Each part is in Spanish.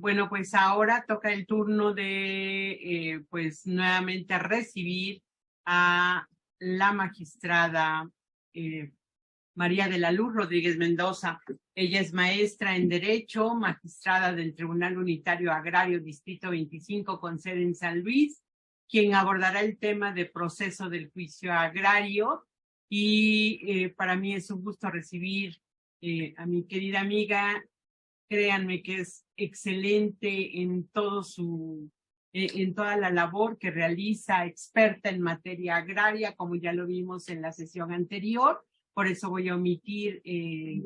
Bueno, pues ahora toca el turno de, pues nuevamente recibir a la magistrada María de la Luz Rodríguez Mendoza. Ella es maestra en Derecho, magistrada del Tribunal Unitario Agrario Distrito 25 con sede en San Luis, quien abordará el tema de proceso del juicio agrario. Y para mí es un gusto recibir a mi querida amiga. Créanme que es excelente en todo en toda la labor que realiza, experta en materia agraria, como ya lo vimos en la sesión anterior. Por eso voy a omitir,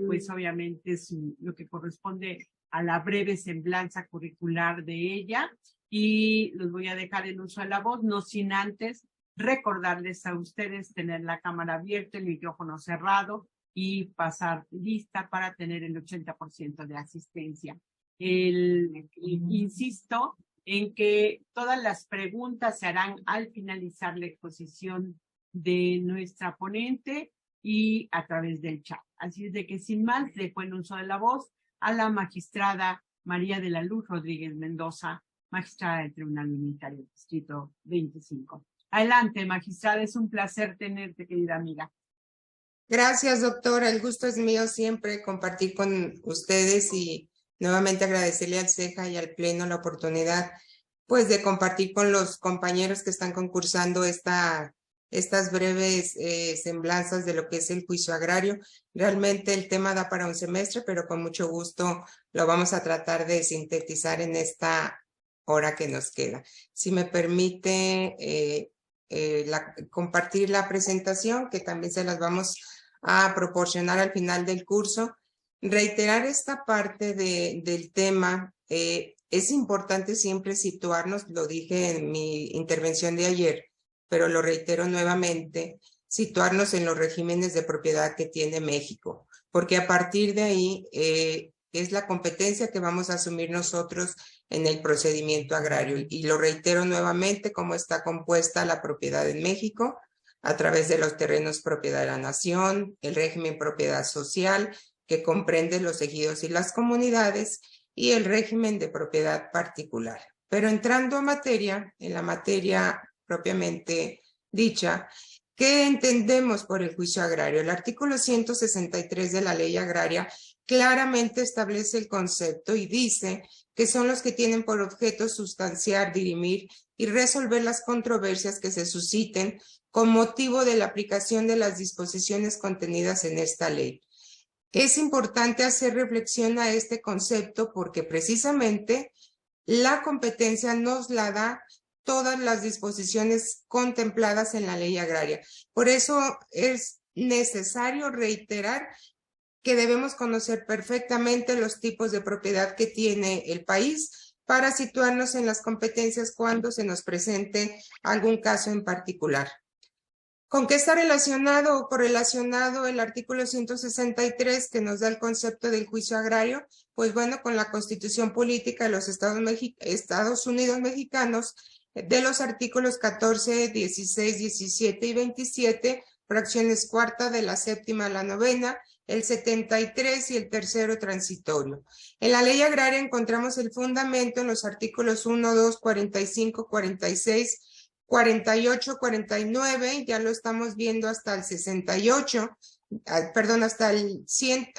pues obviamente, lo que corresponde a la breve semblanza curricular de ella, y los voy a dejar en uso de la voz, no sin antes recordarles a ustedes tener la cámara abierta, el micrófono cerrado, y pasar lista para tener el 80% de asistencia. Insisto en que todas las preguntas se harán al finalizar la exposición de nuestra ponente y a través del chat. Así es de que sin más, dejo en uso de la voz a la magistrada María de la Luz Rodríguez Mendoza, magistrada del Tribunal Unitario Distrito 25. Adelante, magistrada, es un placer tenerte, querida amiga. Gracias, doctora. El gusto es mío siempre compartir con ustedes y nuevamente agradecerle al CEJA y al Pleno la oportunidad pues de compartir con los compañeros que están concursando estas breves semblanzas de lo que es el juicio agrario. Realmente el tema da para un semestre, pero con mucho gusto lo vamos a tratar de sintetizar en esta hora que nos queda. Si me permite compartir la presentación, que también se las vamos a proporcionar al final del curso. Reiterar esta parte del tema, es importante siempre situarnos, lo dije en mi intervención de ayer, pero lo reitero nuevamente, situarnos en los regímenes de propiedad que tiene México, porque a partir de ahí es la competencia que vamos a asumir nosotros en el procedimiento agrario. Y lo reitero nuevamente, cómo está compuesta la propiedad en México, a través de los terrenos propiedad de la nación, el régimen propiedad social, que comprende los ejidos y las comunidades, y el régimen de propiedad particular. Pero entrando a materia, en la materia propiamente dicha, ¿qué entendemos por el juicio agrario? El artículo 163 de la Ley Agraria claramente establece el concepto y dice que son los que tienen por objeto sustanciar, dirimir y resolver las controversias que se susciten con motivo de la aplicación de las disposiciones contenidas en esta ley. Es importante hacer reflexión a este concepto porque precisamente la competencia nos la da todas las disposiciones contempladas en la ley agraria. Por eso es necesario reiterar que debemos conocer perfectamente los tipos de propiedad que tiene el país para situarnos en las competencias cuando se nos presente algún caso en particular. ¿Con qué está relacionado o correlacionado el artículo 163 que nos da el concepto del juicio agrario? Pues bueno, con la Constitución Política de los Estados Unidos Mexicanos, de los artículos 14, 16, 17 y 27, fracciones cuarta de la séptima a la novena, el 73 y el tercero transitorio. En la ley agraria encontramos el fundamento en los artículos 1, 2, 45, 46, 48, 49, ya lo estamos viendo hasta el 68, perdón, hasta el 100,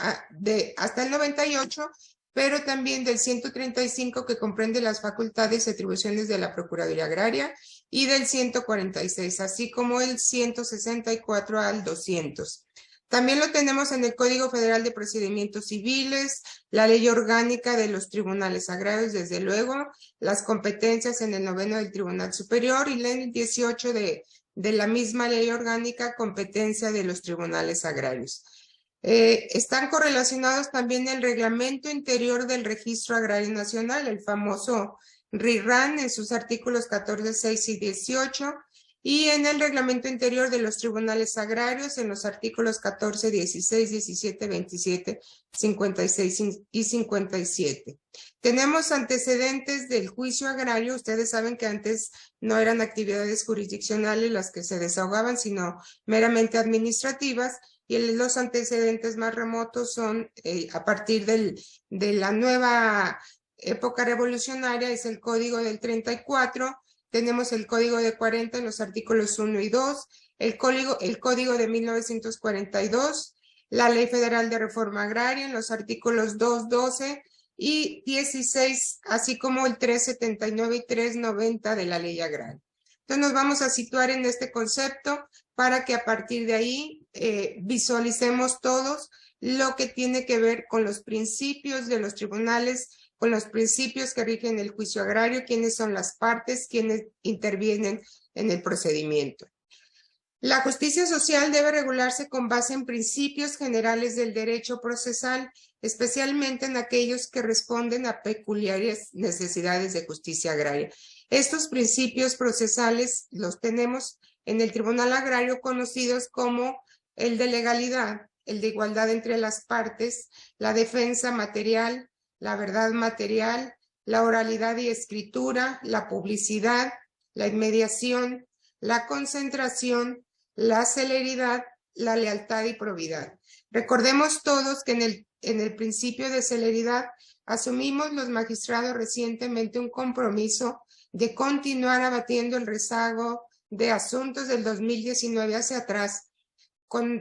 hasta el 98, pero también del 135 que comprende las facultades y atribuciones de la Procuraduría Agraria y del 146, así como el 164 al 200. También lo tenemos en el Código Federal de Procedimientos Civiles, la Ley Orgánica de los Tribunales Agrarios, desde luego, las competencias en el 9º del Tribunal Superior y en el 18 de la misma Ley Orgánica, competencia de los Tribunales Agrarios. Están correlacionados también el Reglamento Interior del Registro Agrario Nacional, el famoso RIRAN, en sus artículos 14, 6 y 18, y en el Reglamento Interior de los Tribunales Agrarios, en los artículos 14, 16, 17, 27, 56 y 57. Tenemos antecedentes del juicio agrario. Ustedes saben que antes no eran actividades jurisdiccionales las que se desahogaban, sino meramente administrativas, y los antecedentes más remotos son a partir de la nueva época revolucionaria es el Código del 34, tenemos el Código de 40 en los artículos 1 y 2, el Código de 1942, la Ley Federal de Reforma Agraria en los artículos 2, 12 y 16, así como el 379 y 390 de la Ley Agraria. Entonces nos vamos a situar en este concepto para que a partir de ahí visualicemos todos lo que tiene que ver con los principios de los tribunales, con los principios que rigen el juicio agrario, quiénes son las partes, quiénes intervienen en el procedimiento. La justicia social debe regularse con base en principios generales del derecho procesal, especialmente en aquellos que responden a peculiares necesidades de justicia agraria. Estos principios procesales los tenemos en el Tribunal Agrario, conocidos como el de legalidad, el de igualdad entre las partes, la defensa material, la verdad material, la oralidad y escritura, la publicidad, la inmediación, la concentración, la celeridad, la lealtad y probidad. Recordemos todos que en el principio de celeridad asumimos los magistrados recientemente un compromiso de continuar abatiendo el rezago de asuntos del 2019 hacia atrás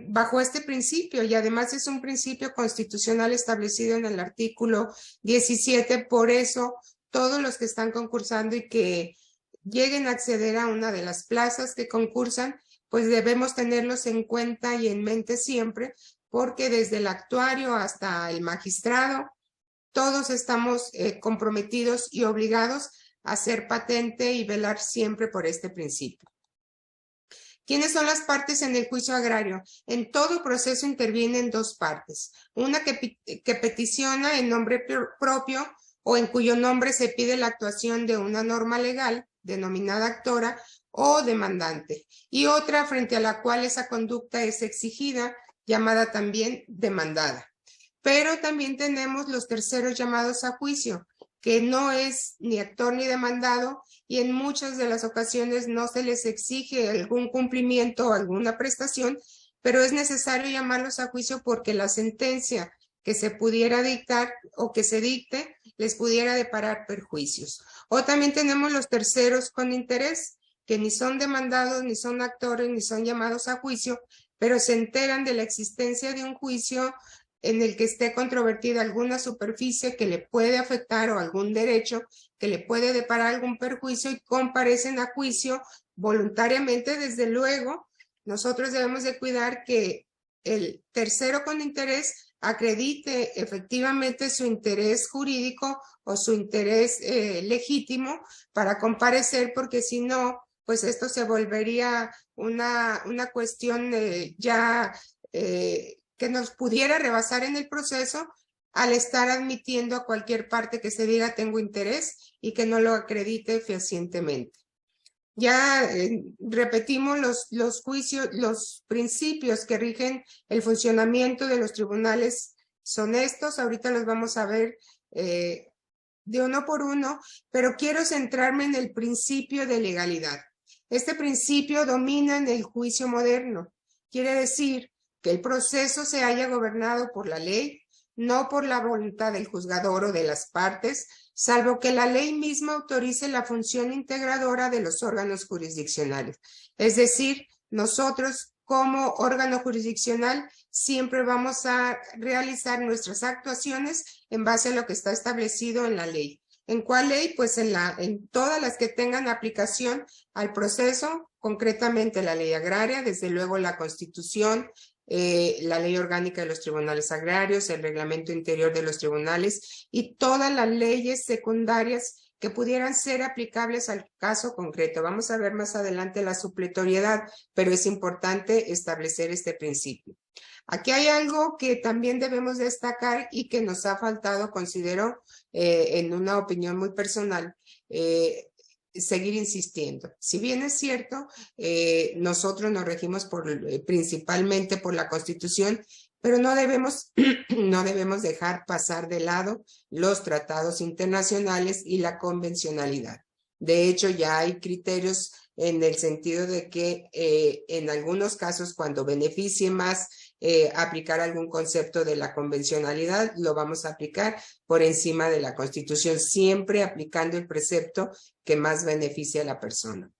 bajo este principio, y además es un principio constitucional establecido en el artículo 17. Por eso todos los que están concursando y que lleguen a acceder a una de las plazas que concursan, pues debemos tenerlos en cuenta y en mente siempre, porque desde el actuario hasta el magistrado, todos estamos comprometidos y obligados a hacer patente y velar siempre por este principio. ¿Quiénes son las partes en el juicio agrario? En todo proceso intervienen dos partes, una que peticiona en nombre propio o en cuyo nombre se pide la actuación de una norma legal, denominada actora, o demandante, y otra frente a la cual esa conducta es exigida, llamada también demandada. Pero también tenemos los terceros llamados a juicio, que no es ni actor ni demandado, y en muchas de las ocasiones no se les exige algún cumplimiento o alguna prestación, pero es necesario llamarlos a juicio porque la sentencia que se pudiera dictar o que se dicte les pudiera deparar perjuicios. O también tenemos los terceros con interés, que ni son demandados, ni son actores, ni son llamados a juicio, pero se enteran de la existencia de un juicio en el que esté controvertida alguna superficie que le puede afectar o algún derecho que le puede deparar algún perjuicio y comparecen a juicio voluntariamente. Desde luego, nosotros debemos de cuidar que el tercero con interés acredite efectivamente su interés jurídico o su interés legítimo para comparecer, porque si no, pues esto se volvería una cuestión que nos pudiera rebasar en el proceso al estar admitiendo a cualquier parte que se diga tengo interés y que no lo acredite fehacientemente. Ya repetimos los juicios, los principios que rigen el funcionamiento de los tribunales son estos. Ahorita los vamos a ver de uno por uno, pero quiero centrarme en el principio de legalidad. Este principio domina en el juicio moderno. Quiere decir que el proceso se haya gobernado por la ley, no por la voluntad del juzgador o de las partes, salvo que la ley misma autorice la función integradora de los órganos jurisdiccionales. Es decir, nosotros como órgano jurisdiccional siempre vamos a realizar nuestras actuaciones en base a lo que está establecido en la ley. ¿En cuál ley? Pues en todas las que tengan aplicación al proceso, concretamente la ley agraria, desde luego la Constitución, la ley orgánica de los tribunales agrarios, el reglamento interior de los tribunales y todas las leyes secundarias que pudieran ser aplicables al caso concreto. Vamos a ver más adelante la supletoriedad, pero es importante establecer este principio. Aquí hay algo que también debemos destacar y que nos ha faltado, considero, en una opinión muy personal, seguir insistiendo. Si bien es cierto, nosotros nos regimos principalmente por la Constitución, pero no debemos dejar pasar de lado los tratados internacionales y la convencionalidad. De hecho, ya hay criterios en el sentido de que en algunos casos, cuando beneficie más aplicar algún concepto de la convencionalidad, lo vamos a aplicar por encima de la Constitución, siempre aplicando el precepto que más beneficia a la persona.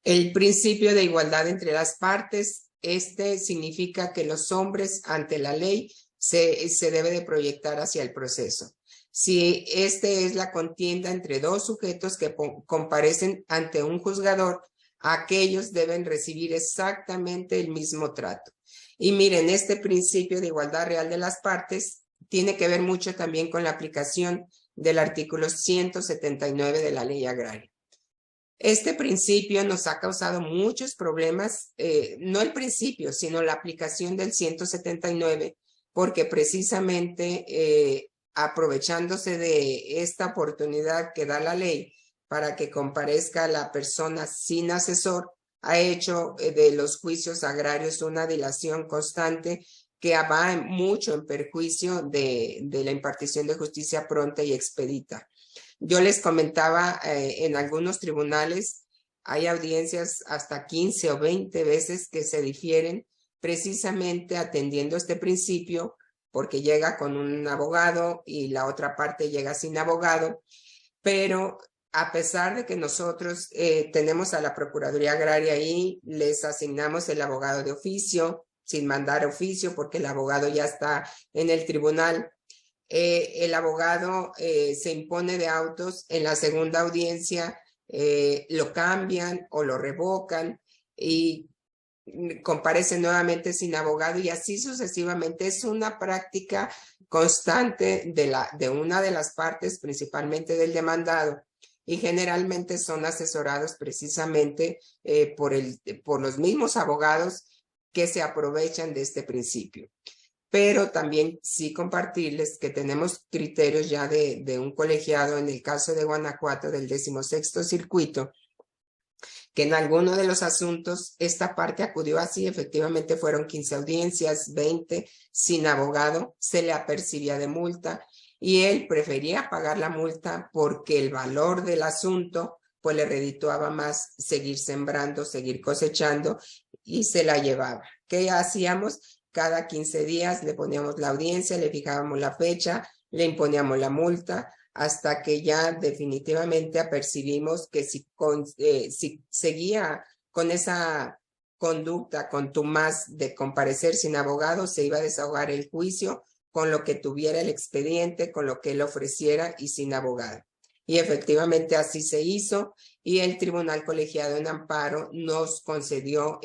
El principio de igualdad entre las partes, significa que los hombres ante la ley se debe de proyectar hacia el proceso. Si es la contienda entre dos sujetos que comparecen ante un juzgador, aquellos deben recibir exactamente el mismo trato. Y miren, este principio de igualdad real de las partes tiene que ver mucho también con la aplicación del artículo 179 de la Ley Agraria. Este principio nos ha causado muchos problemas, no el principio, sino la aplicación del 179, porque precisamente aprovechándose de esta oportunidad que da la ley para que comparezca la persona sin asesor, ha hecho de los juicios agrarios una dilación constante que va mucho en perjuicio de la impartición de justicia pronta y expedita. Yo les comentaba, en algunos tribunales hay audiencias hasta 15 o 20 veces que se difieren precisamente atendiendo este principio, porque llega con un abogado y la otra parte llega sin abogado, pero a pesar de que nosotros tenemos a la Procuraduría Agraria ahí, les asignamos el abogado de oficio, sin mandar oficio, porque el abogado ya está en el tribunal. El abogado se impone de autos, en la segunda audiencia lo cambian o lo revocan y comparece nuevamente sin abogado y así sucesivamente. Es una práctica constante de una de las partes, principalmente del demandado, y generalmente son asesorados precisamente por los mismos abogados que se aprovechan de este principio. Pero también sí compartirles que tenemos criterios ya de un colegiado en el caso de Guanajuato del 16º circuito, que en alguno de los asuntos esta parte acudió así, efectivamente fueron 15 audiencias, 20 sin abogado, se le apercibía de multa y él prefería pagar la multa porque el valor del asunto pues le redituaba más seguir sembrando, seguir cosechando y se la llevaba. ¿Qué hacíamos? Cada 15 días le poníamos la audiencia, le fijábamos la fecha, le imponíamos la multa, hasta que ya definitivamente apercibimos que si seguía con esa conducta contumaz de comparecer sin abogado, se iba a desahogar el juicio con lo que tuviera el expediente, con lo que él ofreciera y sin abogado. Y efectivamente así se hizo y el Tribunal Colegiado en Amparo nos concedió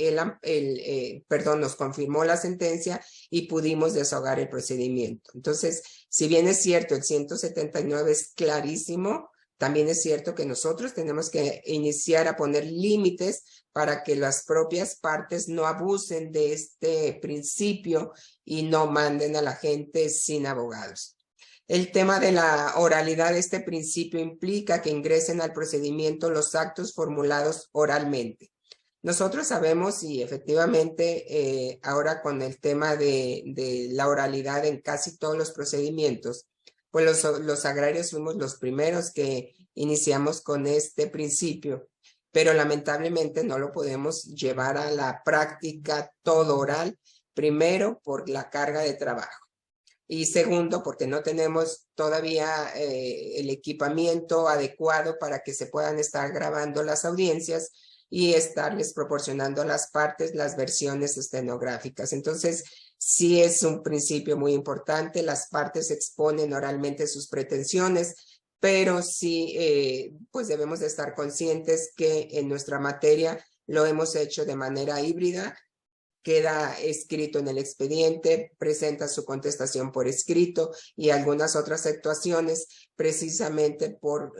nos confirmó la sentencia y pudimos desahogar el procedimiento. Entonces, si bien es cierto, el 179 es clarísimo, también es cierto que nosotros tenemos que iniciar a poner límites para que las propias partes no abusen de este principio y no manden a la gente sin abogados. El tema de la oralidad de este principio implica que ingresen al procedimiento los actos formulados oralmente. Nosotros sabemos y efectivamente ahora con el tema de la oralidad en casi todos los procedimientos, pues los agrarios fuimos los primeros que iniciamos con este principio, pero lamentablemente no lo podemos llevar a la práctica todo oral, primero por la carga de trabajo. Y segundo, porque no tenemos todavía el equipamiento adecuado para que se puedan estar grabando las audiencias y estarles proporcionando a las partes las versiones estenográficas. Entonces, sí es un principio muy importante. Las partes exponen oralmente sus pretensiones, pero sí, pues debemos de estar conscientes que en nuestra materia lo hemos hecho de manera híbrida. Queda escrito en el expediente, presenta su contestación por escrito y algunas otras actuaciones precisamente por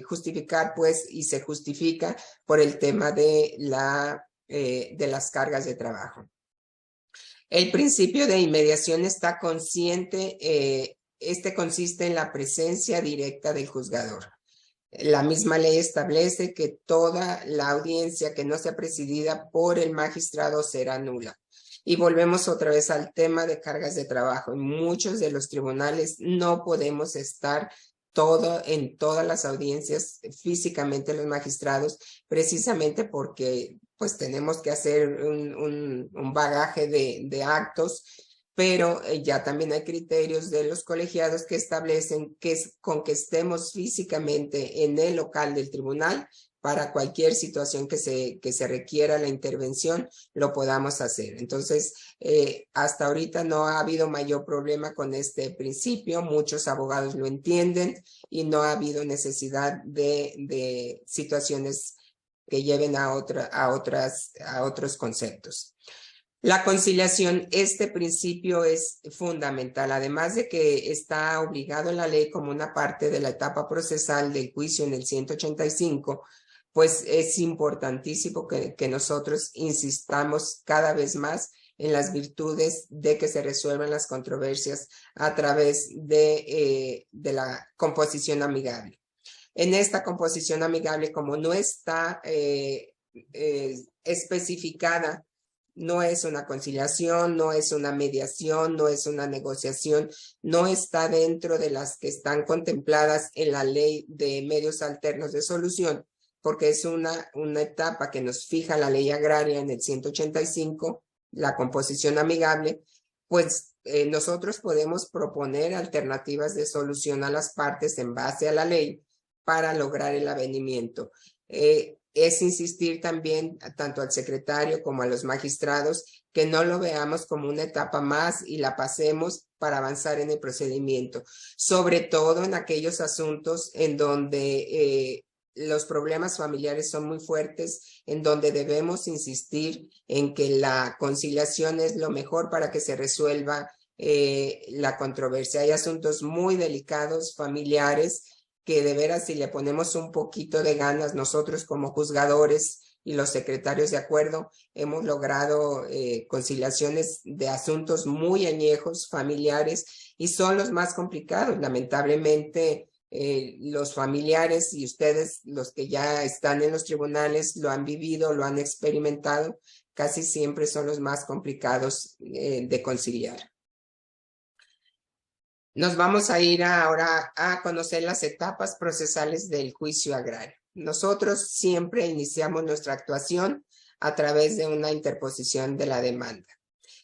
justificar, pues, y se justifica por el tema de las cargas de trabajo. El principio de inmediación está consciente, consiste en la presencia directa del juzgador. La misma ley establece que toda la audiencia que no sea presidida por el magistrado será nula. Y volvemos otra vez al tema de cargas de trabajo. En muchos de los tribunales no podemos estar en todas las audiencias, físicamente los magistrados, precisamente porque pues tenemos que hacer un bagaje de actos, pero ya también hay criterios de los colegiados que establecen que con que estemos físicamente en el local del tribunal, para cualquier situación que se requiera la intervención, lo podamos hacer. Entonces, hasta ahorita no ha habido mayor problema con este principio, muchos abogados lo entienden y no ha habido necesidad de situaciones que lleven a otros conceptos. La conciliación, este principio es fundamental, además de que está obligado en la ley como una parte de la etapa procesal del juicio en el 185, pues es importantísimo que nosotros insistamos cada vez más en las virtudes de que se resuelvan las controversias a través de la composición amigable. En esta composición amigable, como no está especificada, no es una conciliación, no es una mediación, no es una negociación, no está dentro de las que están contempladas en la ley de medios alternos de solución, porque es una etapa que nos fija la ley agraria en el 185, la composición amigable, pues nosotros podemos proponer alternativas de solución a las partes en base a la ley para lograr el avenimiento. Es insistir también tanto al secretario como a los magistrados que no lo veamos como una etapa más y la pasemos para avanzar en el procedimiento, sobre todo en aquellos asuntos en donde los problemas familiares son muy fuertes, en donde debemos insistir en que la conciliación es lo mejor para que se resuelva la controversia. Hay asuntos muy delicados, familiares, que de veras si le ponemos un poquito de ganas nosotros como juzgadores y los secretarios de acuerdo, hemos logrado conciliaciones de asuntos muy añejos, familiares, y son los más complicados. Lamentablemente, los familiares y ustedes, los que ya están en los tribunales, lo han vivido, lo han experimentado, casi siempre son los más complicados de conciliar. Nos vamos a ir ahora a conocer las etapas procesales del juicio agrario. Nosotros siempre iniciamos nuestra actuación a través de una interposición de la demanda.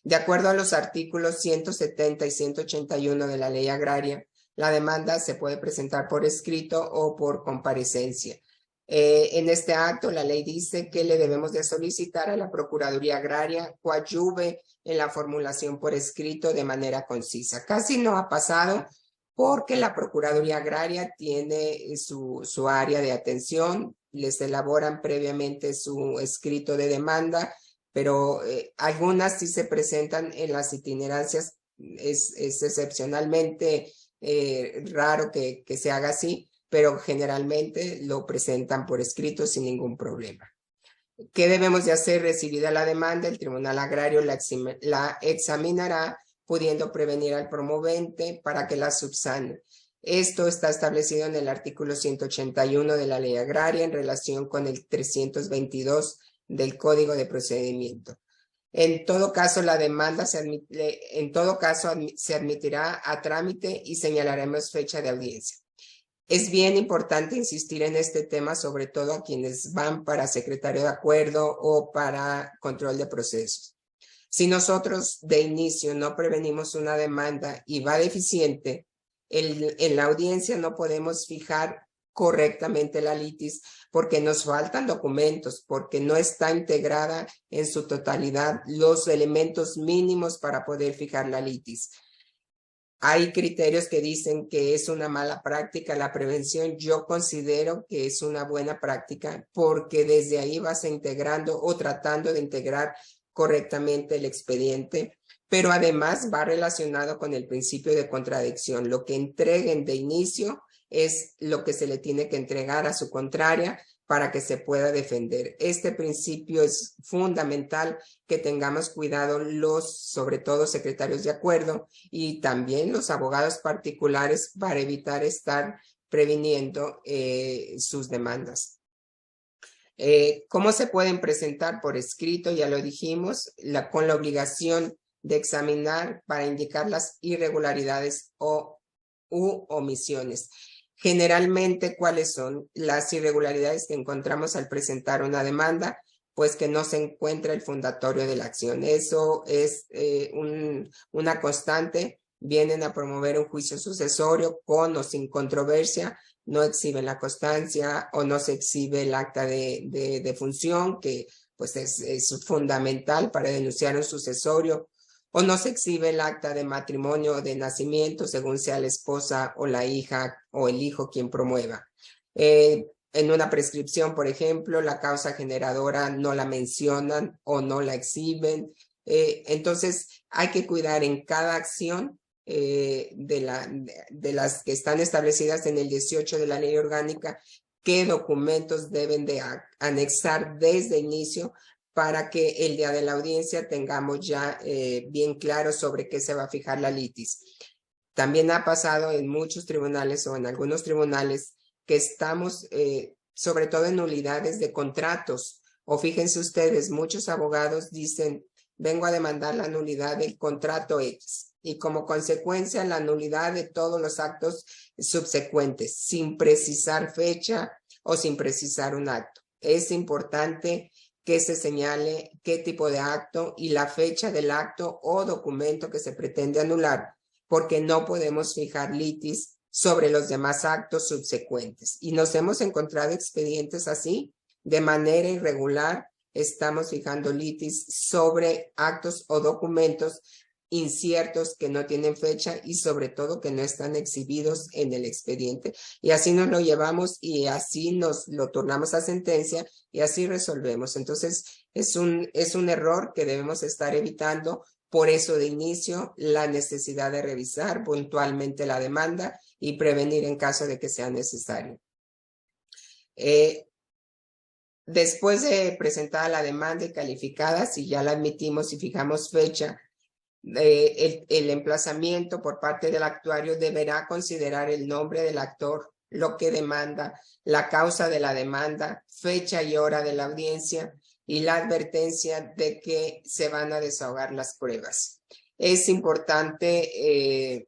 De acuerdo a los artículos 170 y 181 de la Ley Agraria, la demanda se puede presentar por escrito o por comparecencia. En este acto, la ley dice que le debemos de solicitar a la Procuraduría Agraria coadyuve en la formulación por escrito de manera concisa. Casi no ha pasado porque la Procuraduría Agraria tiene su área de atención, les elaboran previamente su escrito de demanda, pero algunas sí se presentan en las itinerancias. Es excepcionalmente raro que se haga así, pero generalmente lo presentan por escrito sin ningún problema. ¿Qué debemos de hacer? Recibida la demanda, el Tribunal Agrario la examinará, pudiendo prevenir al promovente para que la subsane. Esto está establecido en el artículo 181 de la Ley Agraria en relación con el 322 del Código de Procedimiento. En todo caso, la demanda se admitirá a trámite y señalaremos fecha de audiencia. Es bien importante insistir en este tema, sobre todo a quienes van para secretario de acuerdo o para control de procesos. Si nosotros de inicio no prevenimos una demanda y va deficiente, en la audiencia no podemos fijar correctamente la litis porque nos faltan documentos, porque no está integrada en su totalidad los elementos mínimos para poder fijar la litis. Hay criterios que dicen que es una mala práctica la prevención. Yo considero que es una buena práctica porque desde ahí vas integrando o tratando de integrar correctamente el expediente, pero además va relacionado con el principio de contradicción. Lo que entreguen de inicio es lo que se le tiene que entregar a su contraria para que se pueda defender. Este principio es fundamental que tengamos cuidado sobre todo secretarios de acuerdo y también los abogados particulares para evitar estar previniendo sus demandas. ¿Cómo se pueden presentar por escrito? Ya lo dijimos, con la obligación de examinar para indicar las irregularidades u omisiones. Generalmente, ¿cuáles son las irregularidades que encontramos al presentar una demanda? Pues que no se encuentra el fundatorio de la acción. Eso es una constante. Vienen a promover un juicio sucesorio con o sin controversia, no exhiben la constancia o no se exhibe el acta de función, que pues es fundamental para denunciar un sucesorio, o no se exhibe el acta de matrimonio o de nacimiento, según sea la esposa o la hija o el hijo quien promueva. En una prescripción, por ejemplo, la causa generadora no la mencionan o no la exhiben. Entonces, hay que cuidar en cada acción de las que están establecidas en el 18 de la ley orgánica, qué documentos deben de anexar desde inicio para que el día de la audiencia tengamos ya bien claro sobre qué se va a fijar la litis. También ha pasado en muchos tribunales o en algunos tribunales que estamos sobre todo en nulidades de contratos, o fíjense ustedes, muchos abogados dicen, vengo a demandar la nulidad del contrato X, y como consecuencia la nulidad de todos los actos subsecuentes, sin precisar fecha o sin precisar un acto. Es importante que se señale qué tipo de acto y la fecha del acto o documento que se pretende anular, porque no podemos fijar litis sobre los demás actos subsecuentes. Y nos hemos encontrado expedientes así, de manera irregular, estamos fijando litis sobre actos o documentos inciertos que no tienen fecha y sobre todo que no están exhibidos en el expediente. Y así nos lo llevamos y así nos lo turnamos a sentencia y así resolvemos. Entonces, es un error que debemos estar evitando. Por eso, de inicio, la necesidad de revisar puntualmente la demanda y prevenir en caso de que sea necesario. Después de presentada la demanda y calificada, si ya la admitimos y fijamos fecha, el emplazamiento por parte del actuario deberá considerar el nombre del actor, lo que demanda, la causa de la demanda, fecha y hora de la audiencia y la advertencia de que se van a desahogar las pruebas. Es importante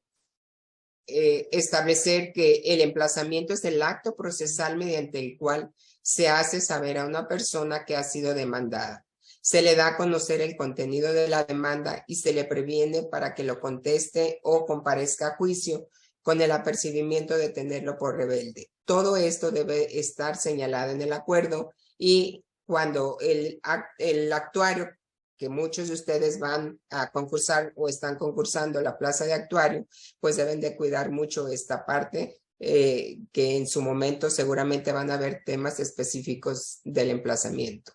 establecer que el emplazamiento es el acto procesal mediante el cual se hace saber a una persona que ha sido demandada. Se le da a conocer el contenido de la demanda y se le previene para que lo conteste o comparezca a juicio con el apercibimiento de tenerlo por rebelde. Todo esto debe estar señalado en el acuerdo y cuando el actuario, que muchos de ustedes van a concursar o están concursando la plaza de actuario, pues deben de cuidar mucho esta parte, que en su momento seguramente van a haber temas específicos del emplazamiento.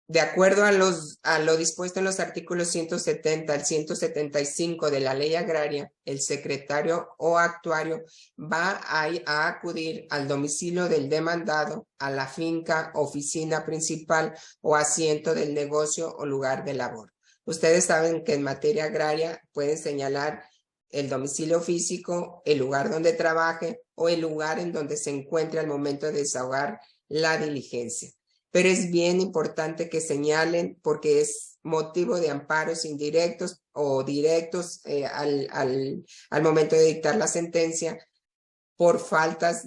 De acuerdo a lo dispuesto en los artículos 170 al 175 de la ley agraria, el secretario o actuario va a acudir al domicilio del demandado, a la finca, oficina principal o asiento del negocio o lugar de labor. Ustedes saben que en materia agraria pueden señalar el domicilio físico, el lugar donde trabaje o el lugar en donde se encuentre al momento de desahogar la diligencia. Pero es bien importante que señalen porque es motivo de amparos indirectos o directos al momento de dictar la sentencia por faltas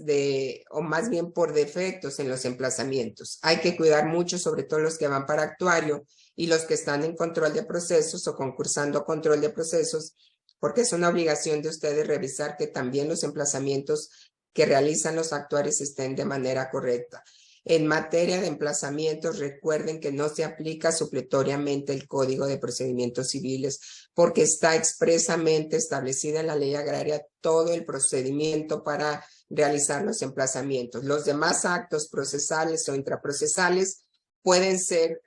o más bien por defectos en los emplazamientos. Hay que cuidar mucho, sobre todo los que van para actuario y los que están en control de procesos o concursando control de procesos, porque es una obligación de ustedes revisar que también los emplazamientos que realizan los actuarios estén de manera correcta. En materia de emplazamientos, recuerden que no se aplica supletoriamente el Código de Procedimientos Civiles porque está expresamente establecida en la ley agraria todo el procedimiento para realizar los emplazamientos. Los demás actos procesales o intraprocesales pueden ser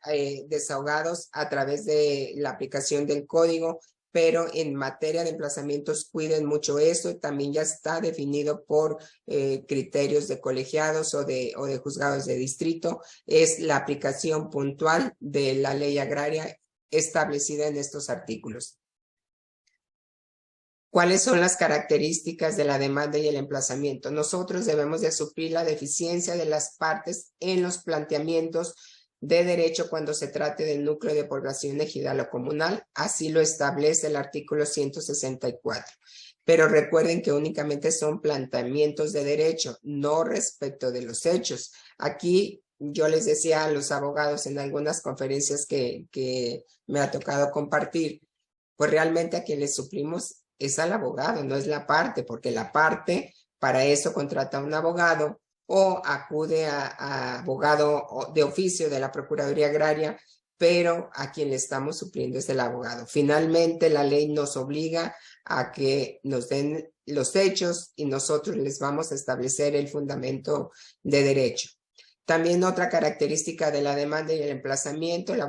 desahogados a través de la aplicación del código, pero en materia de emplazamientos cuiden mucho eso. También ya está definido por criterios de colegiados o de juzgados de distrito. Es la aplicación puntual de la ley agraria establecida en estos artículos. ¿Cuáles son las características de la demanda y el emplazamiento? Nosotros debemos de suplir la deficiencia de las partes en los planteamientos de derecho cuando se trate del núcleo de población ejidal o comunal. Así lo establece el artículo 164. Pero recuerden que únicamente son planteamientos de derecho, no respecto de los hechos. Aquí yo les decía a los abogados en algunas conferencias que me ha tocado compartir, pues realmente a quien le suplimos es al abogado, no es la parte, porque la parte para eso contrata a un abogado o acude a abogado de oficio de la Procuraduría Agraria, pero a quien le estamos supliendo es el abogado. Finalmente, la ley nos obliga a que nos den los hechos y nosotros les vamos a establecer el fundamento de derecho. También otra característica de la demanda y el emplazamiento, el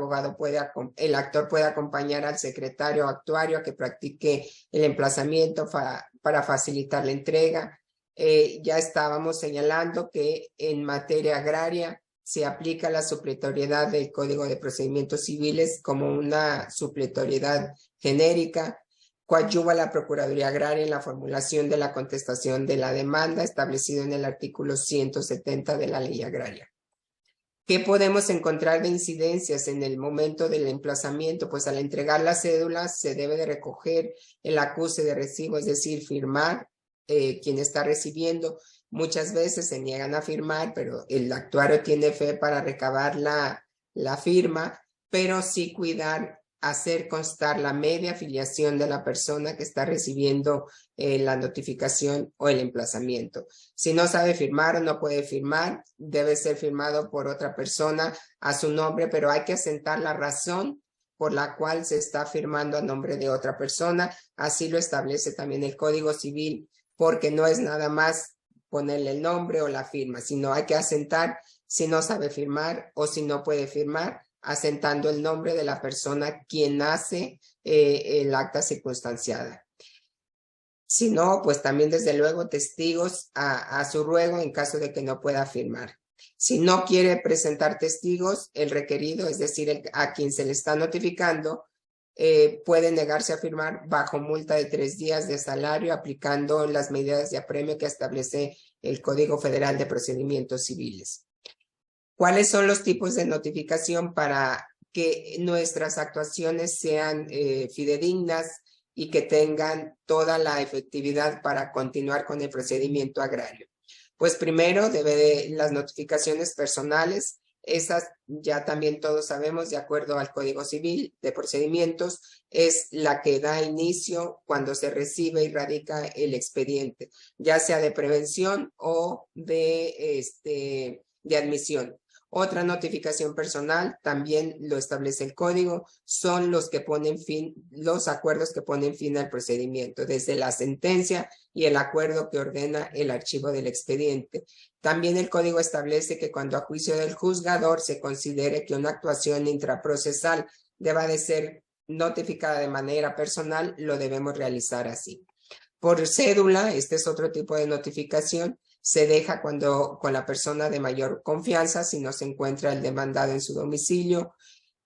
actor puede acompañar al secretario o actuario a que practique el emplazamiento para facilitar la entrega. Ya estábamos señalando que en materia agraria se aplica la supletoriedad del Código de Procedimientos Civiles como una supletoriedad genérica. Coadyuva la Procuraduría Agraria en la formulación de la contestación de la demanda establecido en el artículo 170 de la Ley Agraria. ¿Qué podemos encontrar de incidencias en el momento del emplazamiento? Pues al entregar las cédulas se debe de recoger el acuse de recibo, es decir, firmar quien está recibiendo. Muchas veces se niegan a firmar, pero el actuario tiene fe para recabar la firma, pero sí cuidar hacer constar la media afiliación de la persona que está recibiendo la notificación o el emplazamiento. Si no sabe firmar o no puede firmar, debe ser firmado por otra persona a su nombre, pero hay que asentar la razón por la cual se está firmando a nombre de otra persona. Así lo establece también el Código Civil, porque no es nada más ponerle el nombre o la firma, sino hay que asentar si no sabe firmar o si no puede firmar, asentando el nombre de la persona quien hace el acta circunstanciada. Si no, pues también desde luego testigos a su ruego en caso de que no pueda firmar. Si no quiere presentar testigos, el requerido, es decir, a quien se le está notificando, puede negarse a firmar bajo multa de 3 días de salario aplicando las medidas de apremio que establece el Código Federal de Procedimientos Civiles. ¿Cuáles son los tipos de notificación para que nuestras actuaciones sean fidedignas y que tengan toda la efectividad para continuar con el procedimiento agrario? Pues primero las notificaciones personales, esas ya también todos sabemos, de acuerdo al Código Civil de Procedimientos, es la que da inicio cuando se recibe y radica el expediente, ya sea de prevención o de admisión. Otra notificación personal, también lo establece el código, son los acuerdos que ponen fin al procedimiento, desde la sentencia y el acuerdo que ordena el archivo del expediente. También el código establece que cuando a juicio del juzgador se considere que una actuación intraprocesal deba de ser notificada de manera personal, lo debemos realizar así. Por cédula, este es otro tipo de notificación, se deja con la persona de mayor confianza si no se encuentra el demandado en su domicilio.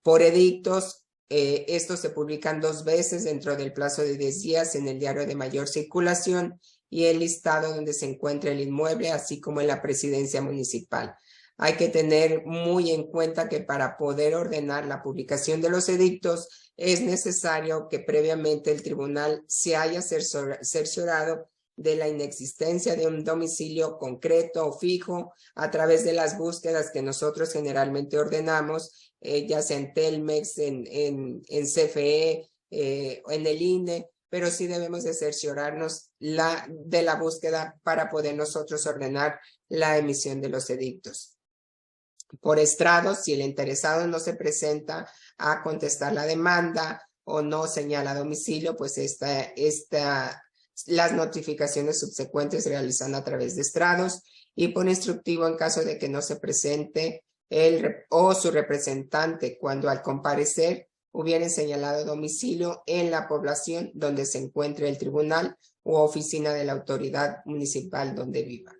Por edictos, estos se publican 2 veces dentro del plazo de 10 días en el diario de mayor circulación y el listado donde se encuentra el inmueble, así como en la presidencia municipal. Hay que tener muy en cuenta que para poder ordenar la publicación de los edictos es necesario que previamente el tribunal se haya cerciorado de la inexistencia de un domicilio concreto o fijo a través de las búsquedas que nosotros generalmente ordenamos, ya sea en Telmex, en CFE, en el INE, pero sí debemos de cerciorarnos de la búsqueda para poder nosotros ordenar la emisión de los edictos. Por estrados, si el interesado no se presenta a contestar la demanda o no señala domicilio, pues las notificaciones subsecuentes se realizan a través de estrados, y por instructivo en caso de que no se presente o su representante cuando al comparecer hubieran señalado domicilio en la población donde se encuentre el tribunal u oficina de la autoridad municipal donde viva.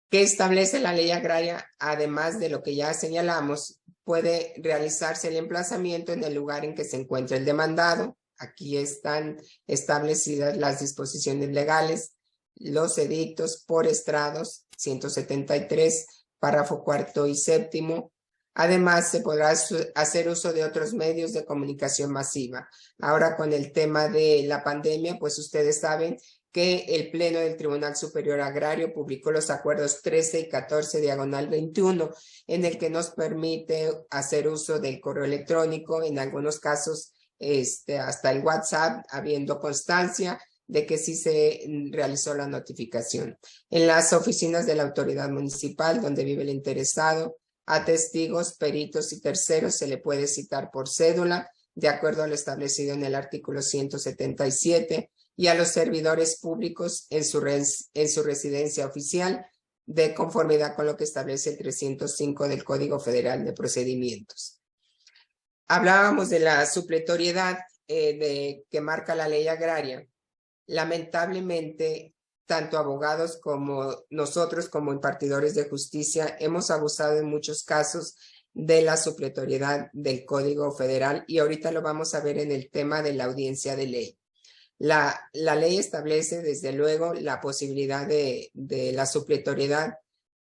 ¿Qué establece la ley agraria? Además de lo que ya señalamos, puede realizarse el emplazamiento en el lugar en que se encuentra el demandado. Aquí están establecidas las disposiciones legales, los edictos por estrados, 173, párrafo 4º y 7º, Además, se podrá hacer uso de otros medios de comunicación masiva. Ahora, con el tema de la pandemia, pues ustedes saben que el Pleno del Tribunal Superior Agrario publicó los acuerdos 13 y 14/21, en el que nos permite hacer uso del correo electrónico, en algunos casos hasta el WhatsApp, habiendo constancia de que sí se realizó la notificación. En las oficinas de la autoridad municipal, donde vive el interesado, a testigos, peritos y terceros se le puede citar por cédula, de acuerdo a lo establecido en el artículo 177, y a los servidores públicos en su residencia oficial, de conformidad con lo que establece el 305 del Código Federal de Procedimientos. Hablábamos de la supletoriedad que marca la ley agraria. Lamentablemente, tanto abogados como nosotros como impartidores de justicia hemos abusado en muchos casos de la supletoriedad del Código Federal, y ahorita lo vamos a ver en el tema de la audiencia de ley. La ley establece, desde luego, la posibilidad de la supletoriedad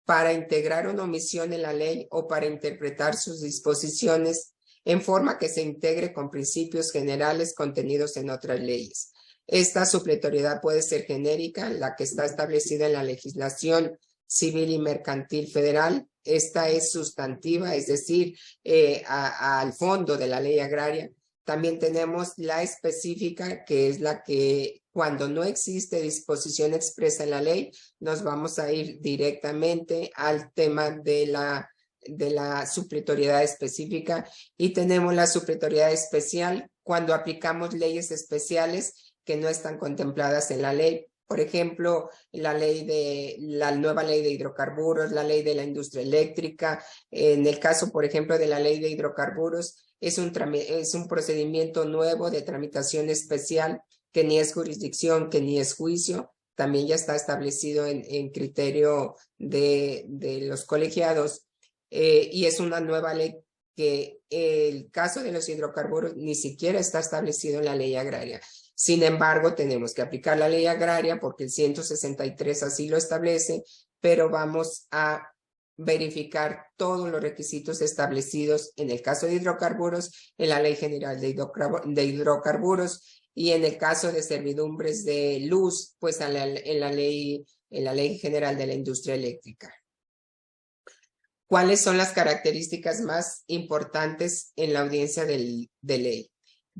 para integrar una omisión en la ley o para interpretar sus disposiciones en forma que se integre con principios generales contenidos en otras leyes. Esta supletoriedad puede ser genérica, la que está establecida en la legislación civil y mercantil federal. Esta es sustantiva, es decir, al fondo de la ley agraria. También tenemos la específica, que es la que, cuando no existe disposición expresa en la ley, nos vamos a ir directamente al tema de la supletoriedad específica, y tenemos la supletoriedad especial cuando aplicamos leyes especiales que no están contempladas en la ley. Por ejemplo, la nueva ley de hidrocarburos, la ley de la industria eléctrica. En el caso, por ejemplo, de la ley de hidrocarburos, es un procedimiento nuevo de tramitación especial que ni es jurisdicción, que ni es juicio. También ya está establecido en criterio de los colegiados, y es una nueva ley que el caso de los hidrocarburos ni siquiera está establecido en la ley agraria. Sin embargo, tenemos que aplicar la ley agraria porque el 163 así lo establece, pero vamos a verificar todos los requisitos establecidos en el caso de hidrocarburos, en la Ley General de Hidrocarburos, y en el caso de servidumbres de luz, pues en la Ley General de la Industria Eléctrica. ¿Cuáles son las características más importantes en la audiencia de ley?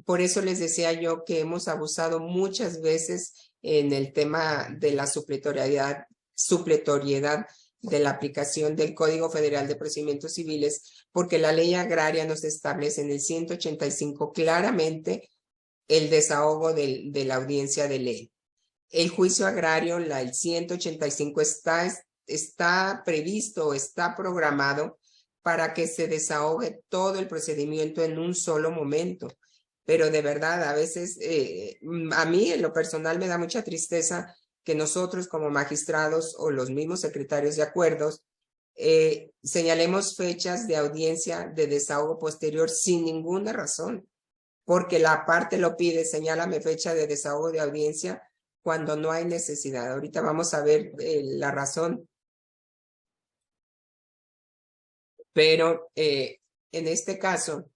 Por eso les decía yo que hemos abusado muchas veces en el tema de la supletoriedad de la aplicación del Código Federal de Procedimientos Civiles, porque la ley agraria nos establece en el 185 claramente el desahogo de la audiencia de ley. El juicio agrario, el 185 está previsto, está programado para que se desahogue todo el procedimiento en un solo momento. Pero de verdad, a veces, a mí en lo personal me da mucha tristeza que nosotros como magistrados o los mismos secretarios de acuerdos señalemos fechas de audiencia de desahogo posterior sin ninguna razón, porque la parte lo pide, señálame fecha de desahogo de audiencia cuando no hay necesidad. Ahorita vamos a ver la razón. Pero en este caso,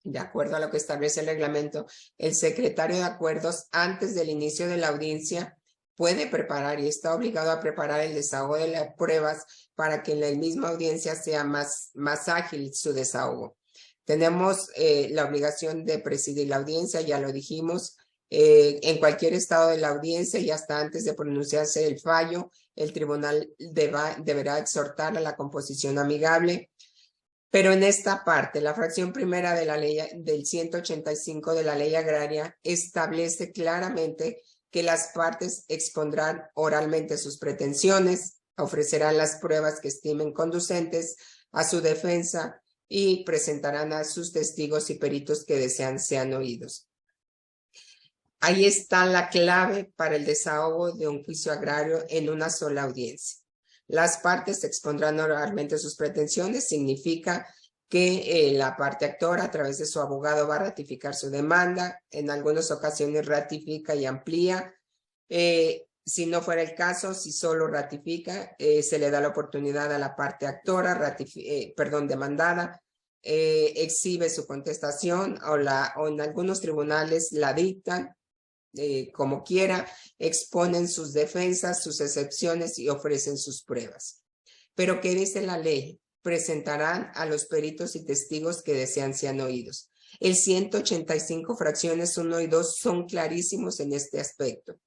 de acuerdo a lo que establece el reglamento, el secretario de acuerdos, antes del inicio de la audiencia, puede preparar y está obligado a preparar el desahogo de las pruebas para que en la misma audiencia sea más ágil su desahogo. Tenemos la obligación de presidir la audiencia, ya lo dijimos, en cualquier estado de la audiencia y hasta antes de pronunciarse el fallo, el tribunal deberá exhortar a la composición amigable. Pero en esta parte, la fracción primera de la ley del 185 de la ley agraria establece claramente que las partes expondrán oralmente sus pretensiones, ofrecerán las pruebas que estimen conducentes a su defensa y presentarán a sus testigos y peritos que desean sean oídos. Ahí está la clave para el desahogo de un juicio agrario en una sola audiencia. Las partes expondrán oralmente sus pretensiones, significa que la parte actora a través de su abogado va a ratificar su demanda, en algunas ocasiones ratifica y amplía. Si no fuera el caso, si solo ratifica, se le da la oportunidad a la parte actora, demandada, exhibe su contestación o en algunos tribunales la dictan, como quiera, exponen sus defensas, sus excepciones y ofrecen sus pruebas. Pero ¿qué dice la ley? Presentarán a los peritos y testigos que desean sean oídos. El 185 fracciones 1 y 2 son clarísimos en este aspecto.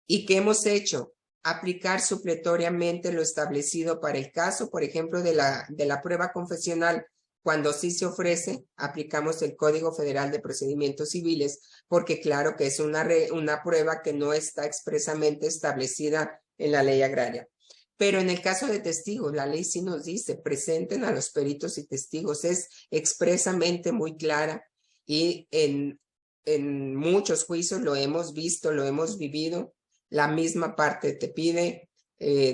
¿Y qué hemos hecho? Aplicar supletoriamente lo establecido para el caso, por ejemplo, de la prueba confesional. Cuando sí se ofrece, aplicamos el Código Federal de Procedimientos Civiles, porque claro que es una prueba que no está expresamente establecida en la ley agraria. Pero en el caso de testigos, la ley sí nos dice, presenten a los peritos y testigos, es expresamente muy clara y en muchos juicios lo hemos visto, lo hemos vivido. La misma parte te pide,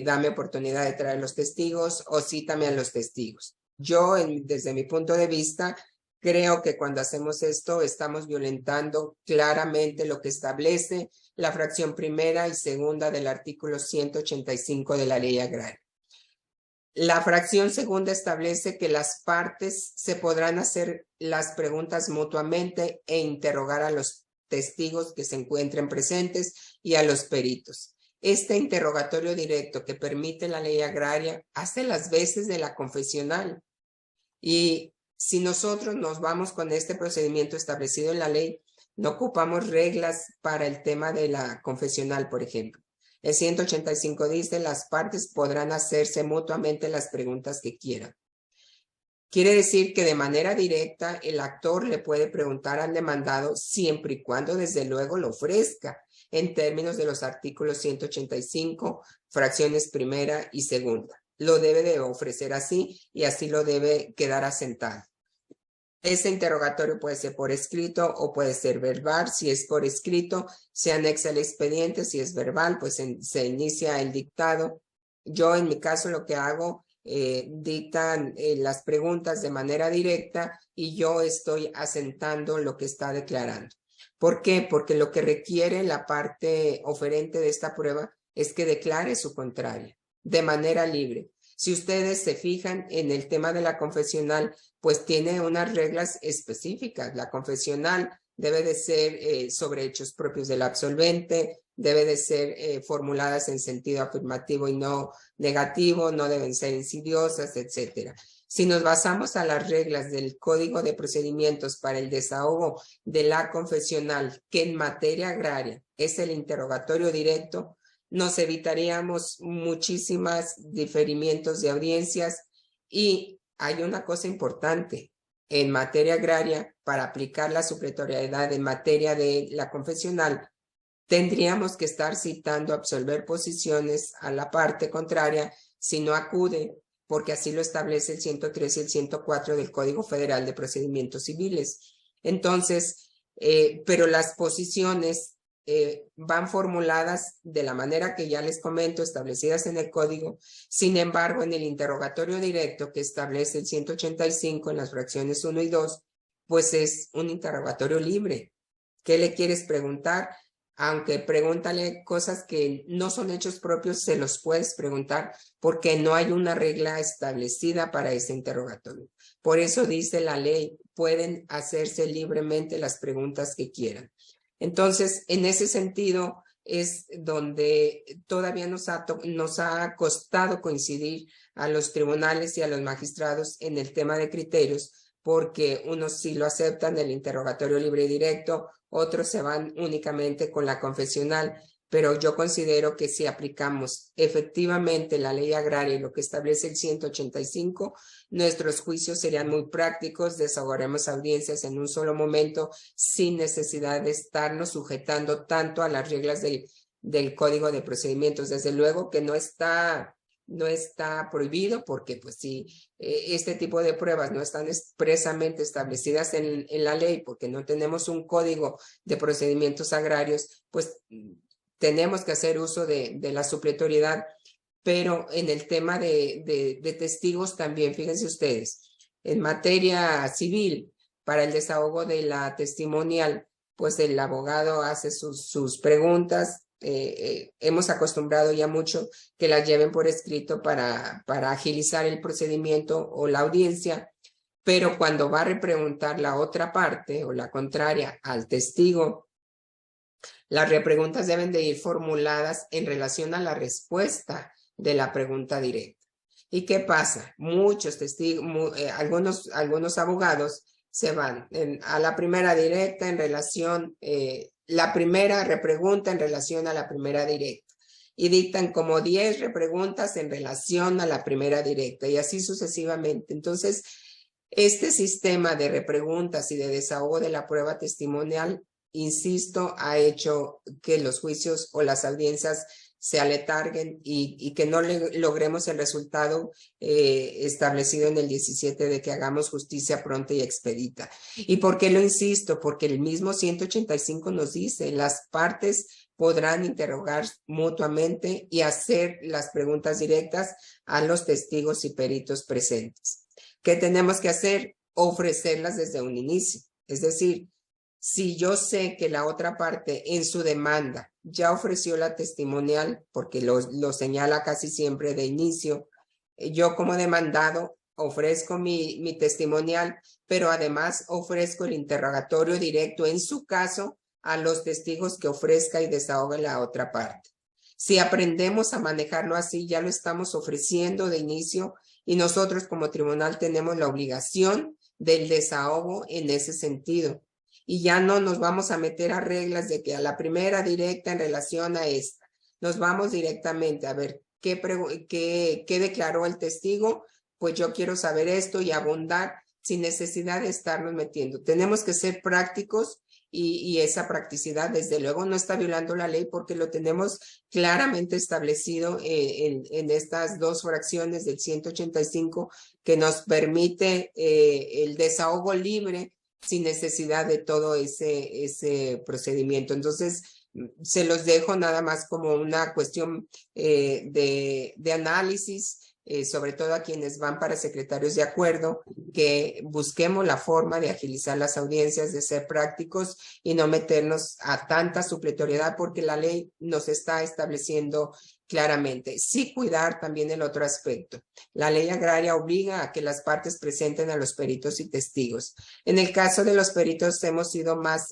dame oportunidad de traer los testigos o cítame a los testigos. Yo, desde mi punto de vista, creo que cuando hacemos esto estamos violentando claramente lo que establece la fracción primera y segunda del artículo 185 de la Ley Agraria. La fracción segunda establece que las partes se podrán hacer las preguntas mutuamente e interrogar a los testigos que se encuentren presentes y a los peritos. Este interrogatorio directo que permite la ley agraria hace las veces de la confesional. Y si nosotros nos vamos con este procedimiento establecido en la ley, no ocupamos reglas para el tema de la confesional, por ejemplo. El 185 dice, las partes podrán hacerse mutuamente las preguntas que quieran. Quiere decir que de manera directa el actor le puede preguntar al demandado siempre y cuando desde luego lo ofrezca en términos de los artículos 185, fracciones primera y segunda. Lo debe de ofrecer así y así lo debe quedar asentado. Ese interrogatorio puede ser por escrito o puede ser verbal. Si es por escrito, se anexa el expediente. Si es verbal, pues se inicia el dictado. Yo en mi caso lo que hago, dictan las preguntas de manera directa y yo estoy asentando lo que está declarando. ¿Por qué? Porque lo que requiere la parte oferente de esta prueba es que declare su contraria de manera libre. Si ustedes se fijan en el tema de la confesional, pues tiene unas reglas específicas. La confesional debe de ser sobre hechos propios del absolvente, debe de ser formuladas en sentido afirmativo y no negativo, no deben ser insidiosas, etc. Si nos basamos a las reglas del Código de Procedimientos para el desahogo de la confesional, que en materia agraria es el interrogatorio directo, nos evitaríamos muchísimas diferimientos de audiencias. Y hay una cosa importante, en materia agraria, para aplicar la supletoriedad en materia de la confesional, tendríamos que estar citando absolver posiciones a la parte contraria si no acude, porque así lo establece el 103 y el 104 del Código Federal de Procedimientos Civiles. Entonces, pero las posiciones van formuladas de la manera que ya les comento, establecidas en el código. Sin embargo, en el interrogatorio directo que establece el 185 en las fracciones 1 y 2, pues es un interrogatorio libre. ¿Qué le quieres preguntar? Aunque pregúntale cosas que no son hechos propios, se los puedes preguntar porque no hay una regla establecida para ese interrogatorio. Por eso dice la ley, pueden hacerse libremente las preguntas que quieran. Entonces, en ese sentido es donde todavía nos ha costado coincidir a los tribunales y a los magistrados en el tema de criterios, porque unos sí lo aceptan, el interrogatorio libre y directo, otros se van únicamente con la confesional, pero yo considero que si aplicamos efectivamente la ley agraria y lo que establece el 185, nuestros juicios serían muy prácticos, desahogaremos audiencias en un solo momento sin necesidad de estarnos sujetando tanto a las reglas del Código de Procedimientos. Desde luego que no está prohibido porque pues si este tipo de pruebas no están expresamente establecidas en la ley porque no tenemos un código de procedimientos agrarios, pues tenemos que hacer uso de la supletoriedad. Pero en el tema de testigos también, fíjense ustedes, en materia civil, para el desahogo de la testimonial, pues el abogado hace sus preguntas, hemos acostumbrado ya mucho que las lleven por escrito para agilizar el procedimiento o la audiencia, pero cuando va a repreguntar la otra parte o la contraria al testigo, las repreguntas deben de ir formuladas en relación a la respuesta de la pregunta directa. ¿Y qué pasa? Muchos testigos, algunos abogados se van a la primera directa en relación, la primera repregunta en relación a la primera directa y dictan como 10 repreguntas en relación a la primera directa y así sucesivamente. Entonces, este sistema de repreguntas y de desahogo de la prueba testimonial, insisto, ha hecho que los juicios o las audiencias se aletarguen y que no logremos el resultado establecido en el 17 de que hagamos justicia pronta y expedita. ¿Y por qué lo insisto? Porque el mismo 185 nos dice, las partes podrán interrogar mutuamente y hacer las preguntas directas a los testigos y peritos presentes. ¿Qué tenemos que hacer? Ofrecerlas desde un inicio. Es decir, si yo sé que la otra parte en su demanda ya ofreció la testimonial, porque lo señala casi siempre de inicio, yo como demandado ofrezco mi testimonial, pero además ofrezco el interrogatorio directo en su caso a los testigos que ofrezca y desahogue la otra parte. Si aprendemos a manejarlo así, ya lo estamos ofreciendo de inicio y nosotros como tribunal tenemos la obligación del desahogo en ese sentido. Y ya no nos vamos a meter a reglas de que a la primera directa en relación a esta. Nos vamos directamente a ver qué declaró el testigo. Pues yo quiero saber esto y abundar sin necesidad de estarnos metiendo. Tenemos que ser prácticos y esa practicidad desde luego no está violando la ley porque lo tenemos claramente establecido en estas dos fracciones del 185 que nos permite el desahogo libre sin necesidad de todo ese procedimiento. Entonces, se los dejo nada más como una cuestión de análisis, sobre todo a quienes van para secretarios de acuerdo, que busquemos la forma de agilizar las audiencias, de ser prácticos y no meternos a tanta supletoriedad porque la ley nos está estableciendo claramente. Sí cuidar también el otro aspecto. La ley agraria obliga a que las partes presenten a los peritos y testigos. En el caso de los peritos hemos sido más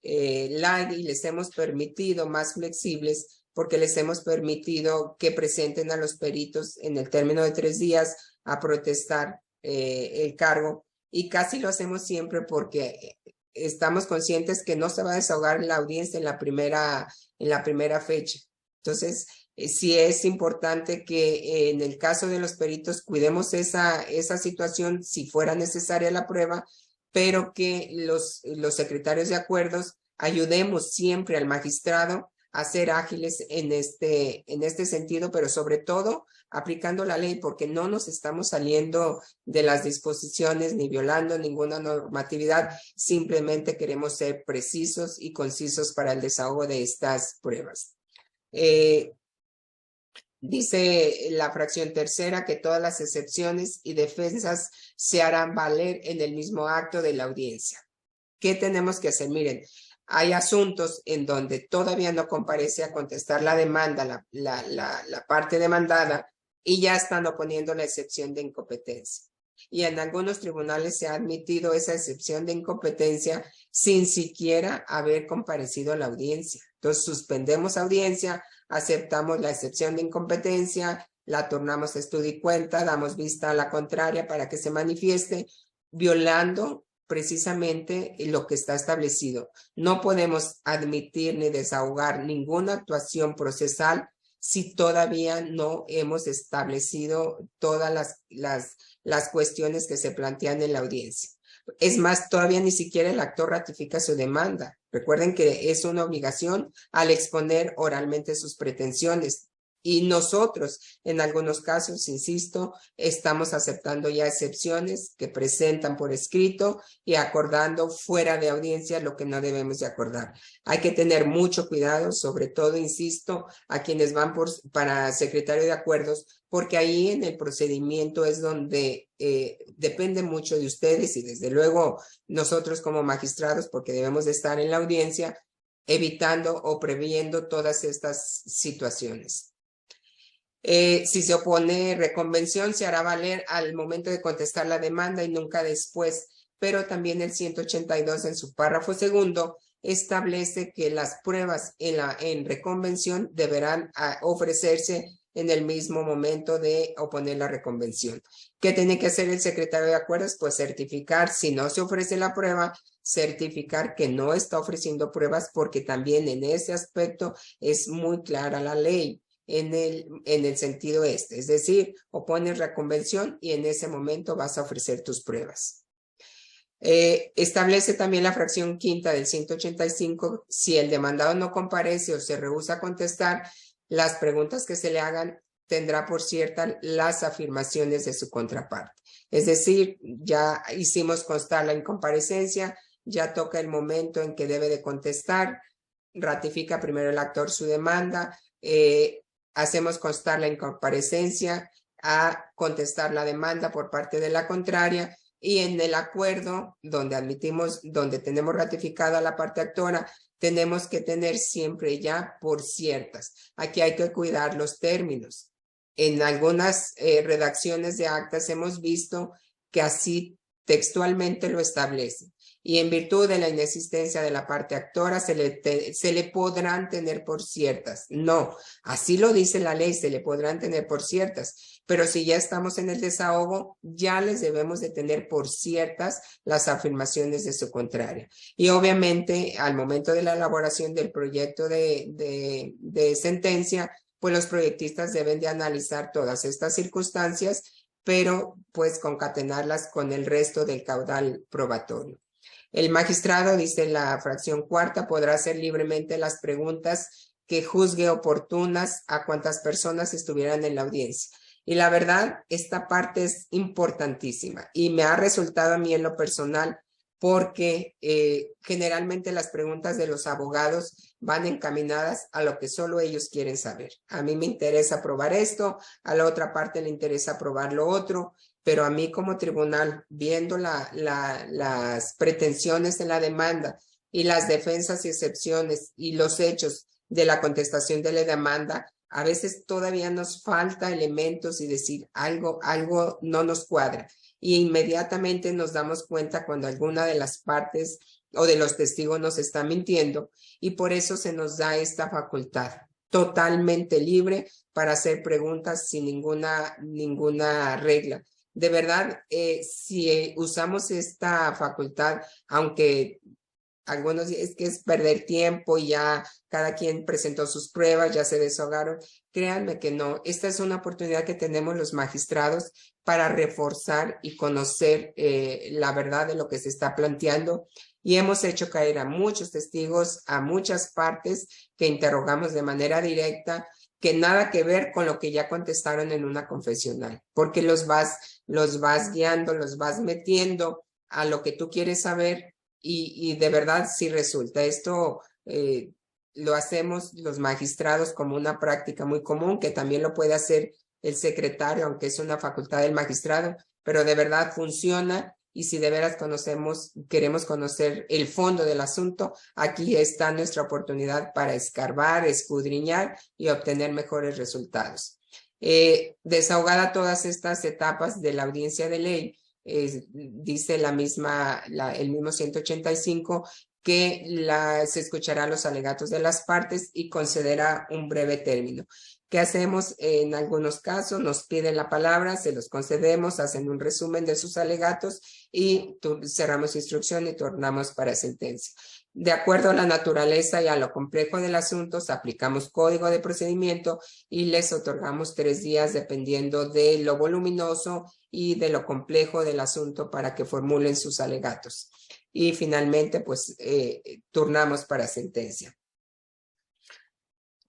light y les hemos permitido más flexibles porque les hemos permitido que presenten a los peritos en el término de 3 días a protestar el cargo y casi lo hacemos siempre porque estamos conscientes que no se va a desahogar la audiencia en la primera fecha. Entonces, sí es importante que en el caso de los peritos cuidemos esa situación si fuera necesaria la prueba, pero que los secretarios de acuerdos ayudemos siempre al magistrado a ser ágiles en este sentido, pero sobre todo aplicando la ley, porque no nos estamos saliendo de las disposiciones ni violando ninguna normatividad, simplemente queremos ser precisos y concisos para el desahogo de estas pruebas. Dice la fracción tercera que todas las excepciones y defensas se harán valer en el mismo acto de la audiencia. ¿Qué tenemos que hacer? Miren, hay asuntos en donde todavía no comparece a contestar la demanda, la parte demandada, y ya están oponiendo la excepción de incompetencia. Y en algunos tribunales se ha admitido esa excepción de incompetencia sin siquiera haber comparecido a la audiencia. Entonces suspendemos audiencia, aceptamos la excepción de incompetencia, la tornamos a estudio y cuenta, damos vista a la contraria para que se manifieste, violando precisamente lo que está establecido. No podemos admitir ni desahogar ninguna actuación procesal si todavía no hemos establecido todas las cuestiones que se plantean en la audiencia. Es más, todavía ni siquiera el actor ratifica su demanda. Recuerden que es una obligación al exponer oralmente sus pretensiones. Y nosotros, en algunos casos, insisto, estamos aceptando ya excepciones que presentan por escrito y acordando fuera de audiencia lo que no debemos de acordar. Hay que tener mucho cuidado, sobre todo, insisto, a quienes van para secretario de acuerdos, porque ahí en el procedimiento es donde depende mucho de ustedes y desde luego nosotros como magistrados, porque debemos de estar en la audiencia, evitando o previendo todas estas situaciones. Si se opone reconvención, se hará valer al momento de contestar la demanda y nunca después, pero también el 182 en su párrafo segundo establece que las pruebas en reconvención deberán ofrecerse en el mismo momento de oponer la reconvención. ¿Qué tiene que hacer el secretario de acuerdos? Pues certificar, si no se ofrece la prueba, certificar que no está ofreciendo pruebas, porque también en ese aspecto es muy clara la ley en el sentido es decir, opones reconvención y en ese momento vas a ofrecer tus pruebas. Establece también la fracción quinta del 185, si el demandado no comparece o se rehúsa a contestar las preguntas que se le hagan, tendrá por cierta las afirmaciones de su contraparte. Es decir, ya hicimos constar la incomparecencia, ya toca el momento en que debe de contestar, ratifica primero el actor su demanda, hacemos constar la incomparecencia a contestar la demanda por parte de la contraria, y en el acuerdo donde tenemos ratificada la parte actora, tenemos que tener siempre ya por ciertas. Aquí hay que cuidar los términos. En algunas redacciones de actas hemos visto que así textualmente lo establece. Y en virtud de la inexistencia de la parte actora se le podrán tener por ciertas. No, así lo dice la ley, se le podrán tener por ciertas. Pero si ya estamos en el desahogo, ya les debemos de tener por ciertas las afirmaciones de su contraria. Y obviamente, al momento de la elaboración del proyecto de sentencia, pues los proyectistas deben de analizar todas estas circunstancias, pero pues concatenarlas con el resto del caudal probatorio. El magistrado, dice la fracción cuarta, podrá hacer libremente las preguntas que juzgue oportunas a cuantas personas estuvieran en la audiencia. Y la verdad, esta parte es importantísima y me ha resultado a mí en lo personal porque generalmente las preguntas de los abogados van encaminadas a lo que solo ellos quieren saber. A mí me interesa probar esto, a la otra parte le interesa probar lo otro, pero a mí como tribunal, viendo las pretensiones de la demanda y las defensas y excepciones y los hechos de la contestación de la demanda, a veces todavía nos falta elementos y decir algo no nos cuadra. Y inmediatamente nos damos cuenta cuando alguna de las partes o de los testigos nos está mintiendo, y por eso se nos da esta facultad totalmente libre para hacer preguntas sin ninguna regla. De verdad, si usamos esta facultad, aunque algunos es que es perder tiempo y ya cada quien presentó sus pruebas, ya se desahogaron, créanme que no. Esta es una oportunidad que tenemos los magistrados para reforzar y conocer la verdad de lo que se está planteando, y hemos hecho caer a muchos testigos, a muchas partes que interrogamos de manera directa, que nada que ver con lo que ya contestaron en una confesional, porque los vas guiando, los vas metiendo a lo que tú quieres saber, y de verdad sí resulta. Esto lo hacemos los magistrados como una práctica muy común, que también lo puede hacer el secretario, aunque es una facultad del magistrado, pero de verdad funciona. Y si de veras queremos conocer el fondo del asunto, aquí está nuestra oportunidad para escarbar, escudriñar y obtener mejores resultados. Desahogada todas estas etapas de la audiencia de ley, dice el mismo 185, que se escuchará los alegatos de las partes y concederá un breve término. ¿Qué hacemos? En algunos casos nos piden la palabra, se los concedemos, hacen un resumen de sus alegatos y cerramos instrucción y tornamos para sentencia. De acuerdo a la naturaleza y a lo complejo del asunto, aplicamos código de procedimiento y les otorgamos 3 días dependiendo de lo voluminoso y de lo complejo del asunto para que formulen sus alegatos. Y finalmente, pues, turnamos para sentencia.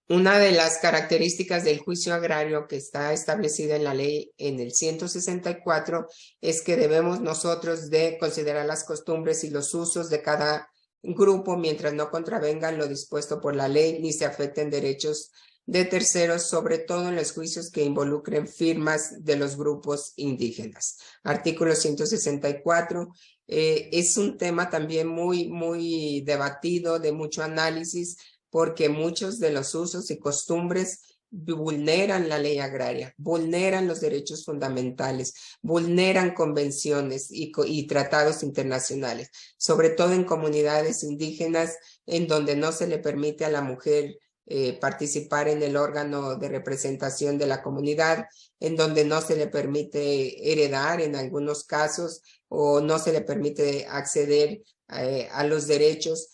Una de las características del juicio agrario que está establecida en la ley en el 164 es que debemos nosotros de considerar las costumbres y los usos de cada grupo mientras no contravengan lo dispuesto por la ley ni se afecten derechos de terceros, sobre todo en los juicios que involucren firmas de los grupos indígenas. Artículo 164. Es un tema también muy debatido, de mucho análisis, porque muchos de los usos y costumbres vulneran la ley agraria, vulneran los derechos fundamentales, vulneran convenciones y tratados internacionales, sobre todo en comunidades indígenas en donde no se le permite a la mujer participar en el órgano de representación de la comunidad, en donde no se le permite heredar en algunos casos o no se le permite acceder a los derechos.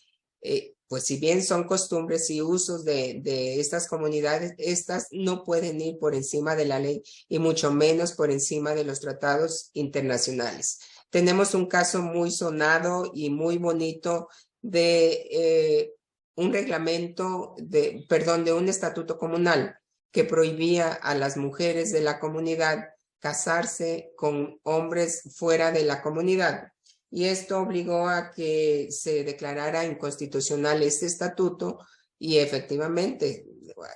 Pues si bien son costumbres y usos de estas comunidades, estas no pueden ir por encima de la ley y mucho menos por encima de los tratados internacionales. Tenemos un caso muy sonado y muy bonito de un reglamento, de un estatuto comunal que prohibía a las mujeres de la comunidad casarse con hombres fuera de la comunidad. Y esto obligó a que se declarara inconstitucional este estatuto y efectivamente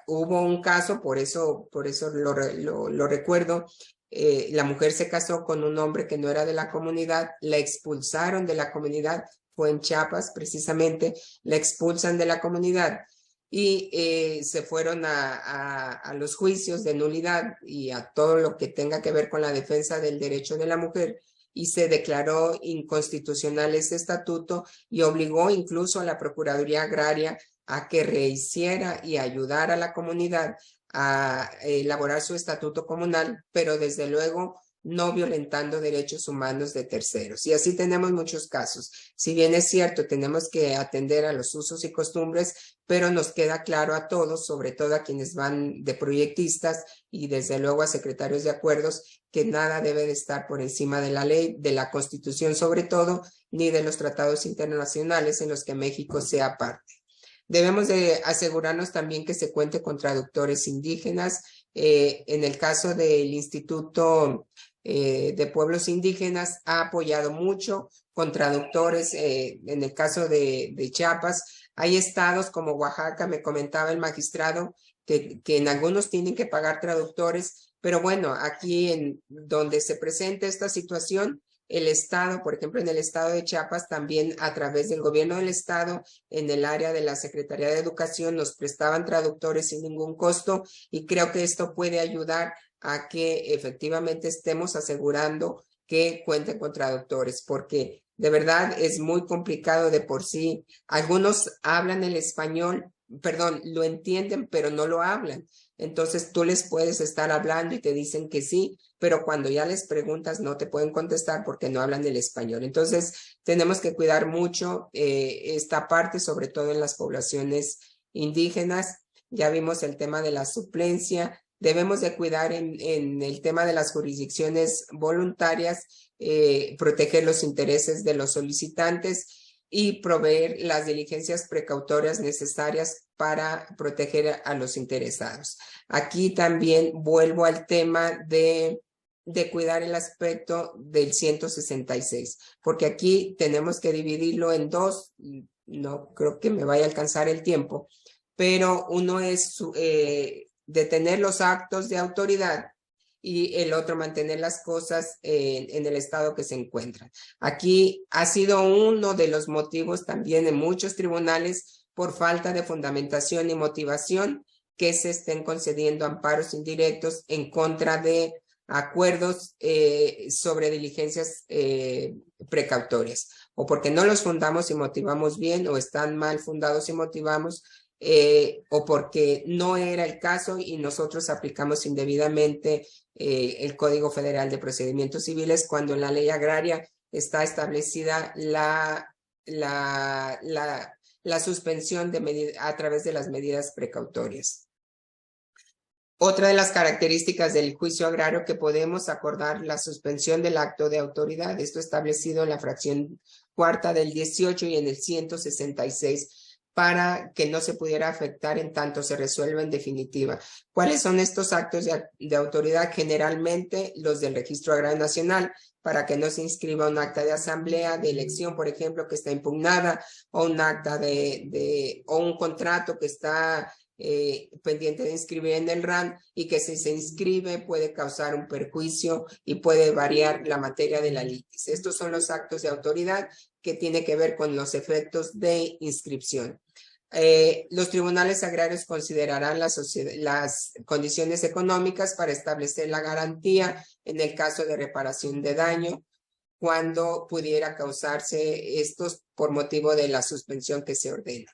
hubo un caso, por eso lo recuerdo. La mujer se casó con un hombre que no era de la comunidad, la expulsaron de la comunidad, fue en Chiapas precisamente, la expulsan de la comunidad y se fueron a los juicios de nulidad y a todo lo que tenga que ver con la defensa del derecho de la mujer, y se declaró inconstitucional ese estatuto y obligó incluso a la Procuraduría Agraria a que rehiciera y ayudara a la comunidad a elaborar su estatuto comunal, pero desde luego no violentando derechos humanos de terceros. Y así tenemos muchos casos. Si bien es cierto, tenemos que atender a los usos y costumbres, pero nos queda claro a todos, sobre todo a quienes van de proyectistas y desde luego a secretarios de acuerdos, que nada debe de estar por encima de la ley, de la Constitución sobre todo, ni de los tratados internacionales en los que México sea parte. Debemos de asegurarnos también que se cuente con traductores indígenas. En el caso del Instituto de Pueblos Indígenas ha apoyado mucho con traductores. En el caso de Chiapas, hay estados como Oaxaca, me comentaba el magistrado, que en algunos tienen que pagar traductores, pero bueno, aquí en donde se presenta esta situación, el Estado, por ejemplo, en el Estado de Chiapas, también a través del gobierno del Estado, en el área de la Secretaría de Educación, nos prestaban traductores sin ningún costo y creo que esto puede ayudar a que efectivamente estemos asegurando que cuenten con traductores, porque de verdad es muy complicado de por sí. Algunos hablan el español, perdón, lo entienden, pero no lo hablan. Entonces tú les puedes estar hablando y te dicen que sí, pero cuando ya les preguntas no te pueden contestar porque no hablan el español. Entonces tenemos que cuidar mucho esta parte, sobre todo en las poblaciones indígenas. Ya vimos el tema de la suplencia. Debemos de cuidar en el tema de las jurisdicciones voluntarias, proteger los intereses de los solicitantes y proveer las diligencias precautorias necesarias para proteger a los interesados. Aquí también vuelvo al tema de cuidar el aspecto del 166, porque aquí tenemos que dividirlo en dos, no creo que me vaya a alcanzar el tiempo, pero uno es detener los actos de autoridad y el otro mantener las cosas en el estado que se encuentran. Aquí ha sido uno de los motivos también en muchos tribunales por falta de fundamentación y motivación que se estén concediendo amparos indirectos en contra de acuerdos sobre diligencias precautorias, o porque no los fundamos y motivamos bien, o están mal fundados y motivamos, o porque no era el caso y nosotros aplicamos indebidamente el Código Federal de Procedimientos Civiles, cuando en la ley agraria está establecida la suspensión a través de las medidas precautorias. Otra de las características del juicio agrario, que podemos acordar la suspensión del acto de autoridad, esto establecido en la fracción cuarta del 18 y en el 166, para que no se pudiera afectar en tanto se resuelva en definitiva. ¿Cuáles son estos actos de autoridad? Generalmente los del Registro Agrario Nacional, para que no se inscriba un acta de asamblea, de elección, por ejemplo, que está impugnada, o un acta o un contrato que está pendiente de inscribir en el RAN y que si se inscribe puede causar un perjuicio y puede variar la materia de la litis. Estos son los actos de autoridad que tiene que ver con los efectos de inscripción. Los tribunales agrarios considerarán las condiciones económicas para establecer la garantía en el caso de reparación de daño cuando pudiera causarse estos por motivo de la suspensión que se ordena.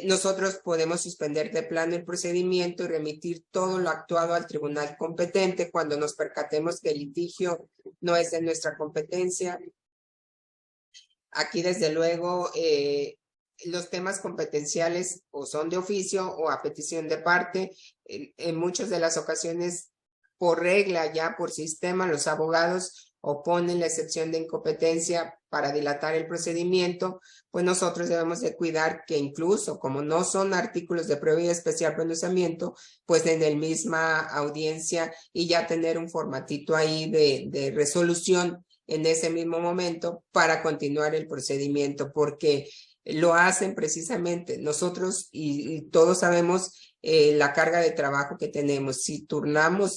Nosotros podemos suspender de plano el procedimiento y remitir todo lo actuado al tribunal competente cuando nos percatemos que el litigio no es de nuestra competencia. Aquí, desde luego, los temas competenciales o son de oficio o a petición de parte. En muchas de las ocasiones, por regla, ya por sistema, los abogados oponen la excepción de incompetencia para dilatar el procedimiento, pues nosotros debemos de cuidar que incluso como no son artículos de prueba y de especial pronunciamiento, pues en la misma audiencia y ya tener un formatito ahí de resolución en ese mismo momento para continuar el procedimiento, porque lo hacen precisamente nosotros y todos sabemos la carga de trabajo que tenemos. Si turnamos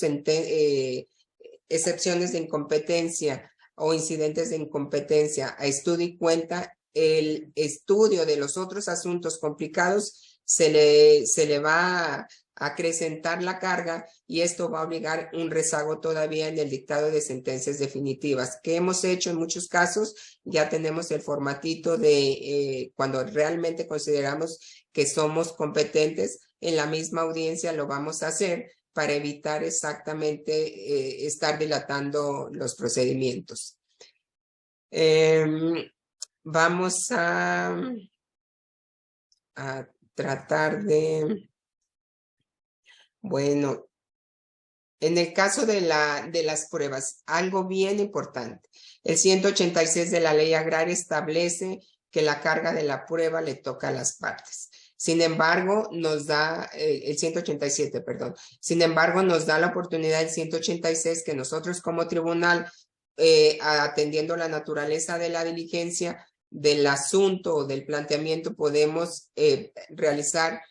excepciones de incompetencia o incidentes de incompetencia a estudio y cuenta, el estudio de los otros asuntos complicados se le va a acrecentar la carga y esto va a obligar un rezago todavía en el dictado de sentencias definitivas. ¿Qué hemos hecho en muchos casos? Ya tenemos el formatito de cuando realmente consideramos que somos competentes, en la misma audiencia lo vamos a hacer para evitar exactamente estar dilatando los procedimientos. Vamos a tratar de... Bueno, en el caso de las pruebas, algo bien importante. El 186 de la Ley Agraria establece que la carga de la prueba le toca a las partes. Sin embargo, nos da, el 187, perdón. Sin embargo, nos da la oportunidad el 186 que nosotros como tribunal, atendiendo la naturaleza de la diligencia, del asunto o del planteamiento, podemos realizar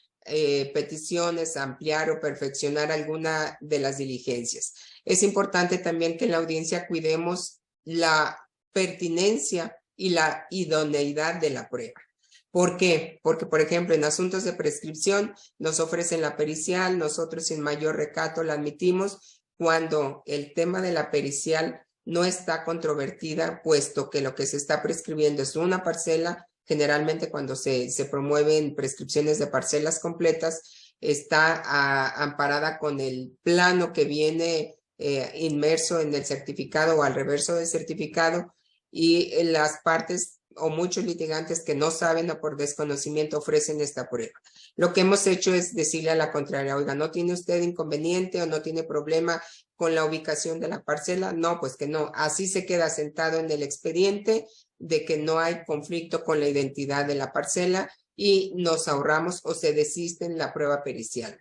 peticiones, ampliar o perfeccionar alguna de las diligencias. Es importante también que en la audiencia cuidemos la pertinencia y la idoneidad de la prueba. ¿Por qué? Porque, por ejemplo, en asuntos de prescripción nos ofrecen la pericial, nosotros sin mayor recato la admitimos cuando el tema de la pericial no está controvertida, puesto que lo que se está prescribiendo es una parcela. Generalmente cuando se promueven prescripciones de parcelas completas, está amparada con el plano que viene inmerso en el certificado o al reverso del certificado, y las partes o muchos litigantes que no saben o por desconocimiento ofrecen esta prueba. Lo que hemos hecho es decirle a la contraria: oiga, ¿no tiene usted inconveniente o no tiene problema con la ubicación de la parcela? No, pues que no. Así se queda sentado en el expediente de que no hay conflicto con la identidad de la parcela y nos ahorramos o se desiste en la prueba pericial.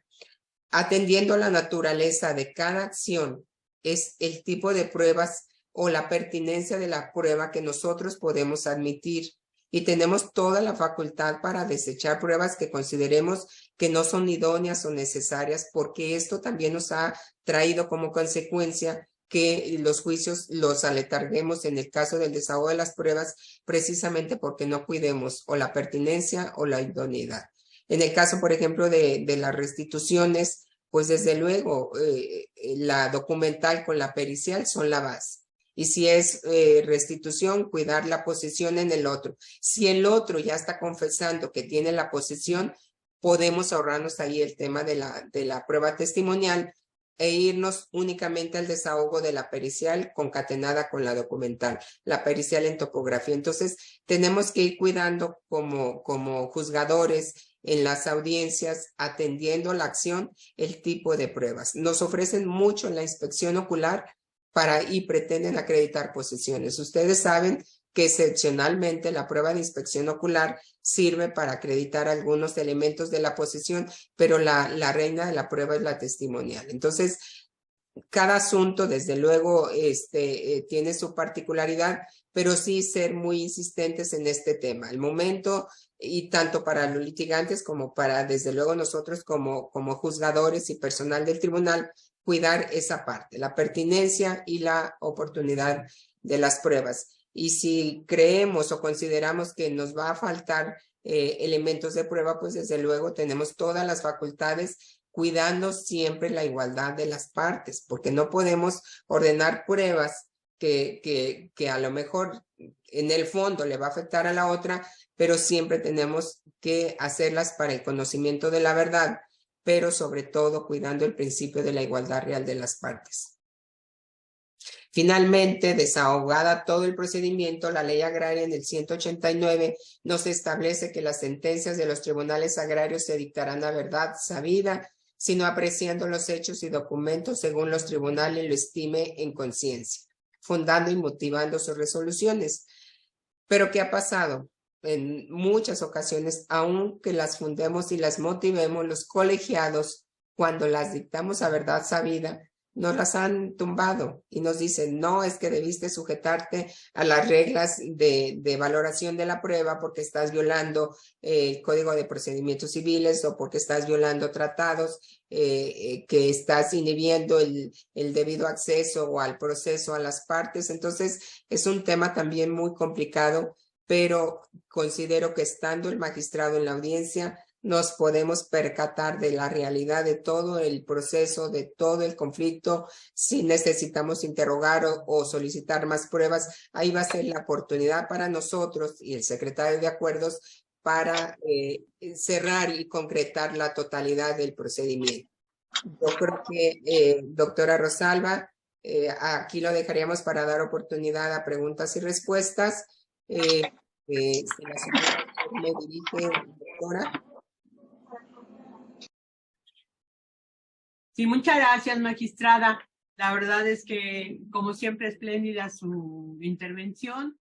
Atendiendo a la naturaleza de cada acción, es el tipo de pruebas o la pertinencia de la prueba que nosotros podemos admitir, y tenemos toda la facultad para desechar pruebas que consideremos que no son idóneas o necesarias, porque esto también nos ha traído como consecuencia que los juicios los aletarguemos en el caso del desahogo de las pruebas, precisamente porque no cuidemos o la pertinencia o la idoneidad. En el caso, por ejemplo, de las restituciones, pues desde luego la documental con la pericial son la base. Y si es restitución, cuidar la posesión en el otro. Si el otro ya está confesando que tiene la posesión, podemos ahorrarnos ahí el tema de la prueba testimonial e irnos únicamente al desahogo de la pericial concatenada con la documental, la pericial en topografía. Entonces, tenemos que ir cuidando como juzgadores en las audiencias, atendiendo la acción, el tipo de pruebas. Nos ofrecen mucho en la inspección ocular y pretenden acreditar posesiones. Ustedes saben que excepcionalmente la prueba de inspección ocular sirve para acreditar algunos elementos de la posesión, pero la reina de la prueba es la testimonial. Entonces, cada asunto, desde luego, tiene su particularidad, pero sí ser muy insistentes en este tema. Al momento y tanto para los litigantes como para, desde luego, nosotros como juzgadores y personal del tribunal, cuidar esa parte, la pertinencia y la oportunidad de las pruebas. Y si creemos o consideramos que nos va a faltar elementos de prueba, pues desde luego tenemos todas las facultades, cuidando siempre la igualdad de las partes, porque no podemos ordenar pruebas que a lo mejor en el fondo le va a afectar a la otra, pero siempre tenemos que hacerlas para el conocimiento de la verdad, pero sobre todo cuidando el principio de la igualdad real de las partes. Finalmente, desahogada todo el procedimiento, la ley agraria en el 189 nos establece que las sentencias de los tribunales agrarios se dictarán a verdad sabida, sino apreciando los hechos y documentos según los tribunales lo estime en conciencia, fundando y motivando sus resoluciones. Pero ¿qué ha pasado? En muchas ocasiones, aunque las fundemos y las motivemos, los colegiados, cuando las dictamos a verdad sabida, nos las han tumbado y nos dicen, no, es que debiste sujetarte a las reglas de valoración de la prueba porque estás violando el Código de Procedimientos Civiles o porque estás violando tratados, que estás inhibiendo el debido acceso o al proceso a las partes. Entonces, es un tema también muy complicado, pero considero que estando el magistrado en la audiencia, nos podemos percatar de la realidad de todo el proceso, de todo el conflicto. Si necesitamos interrogar o solicitar más pruebas, ahí va a ser la oportunidad para nosotros y el secretario de Acuerdos para cerrar y concretar la totalidad del procedimiento. Yo creo que, doctora Rosalba, aquí lo dejaríamos para dar oportunidad a preguntas y respuestas. Si la señora me dirige, doctora. Sí, muchas gracias, magistrada. La verdad es que, como siempre, espléndida su intervención.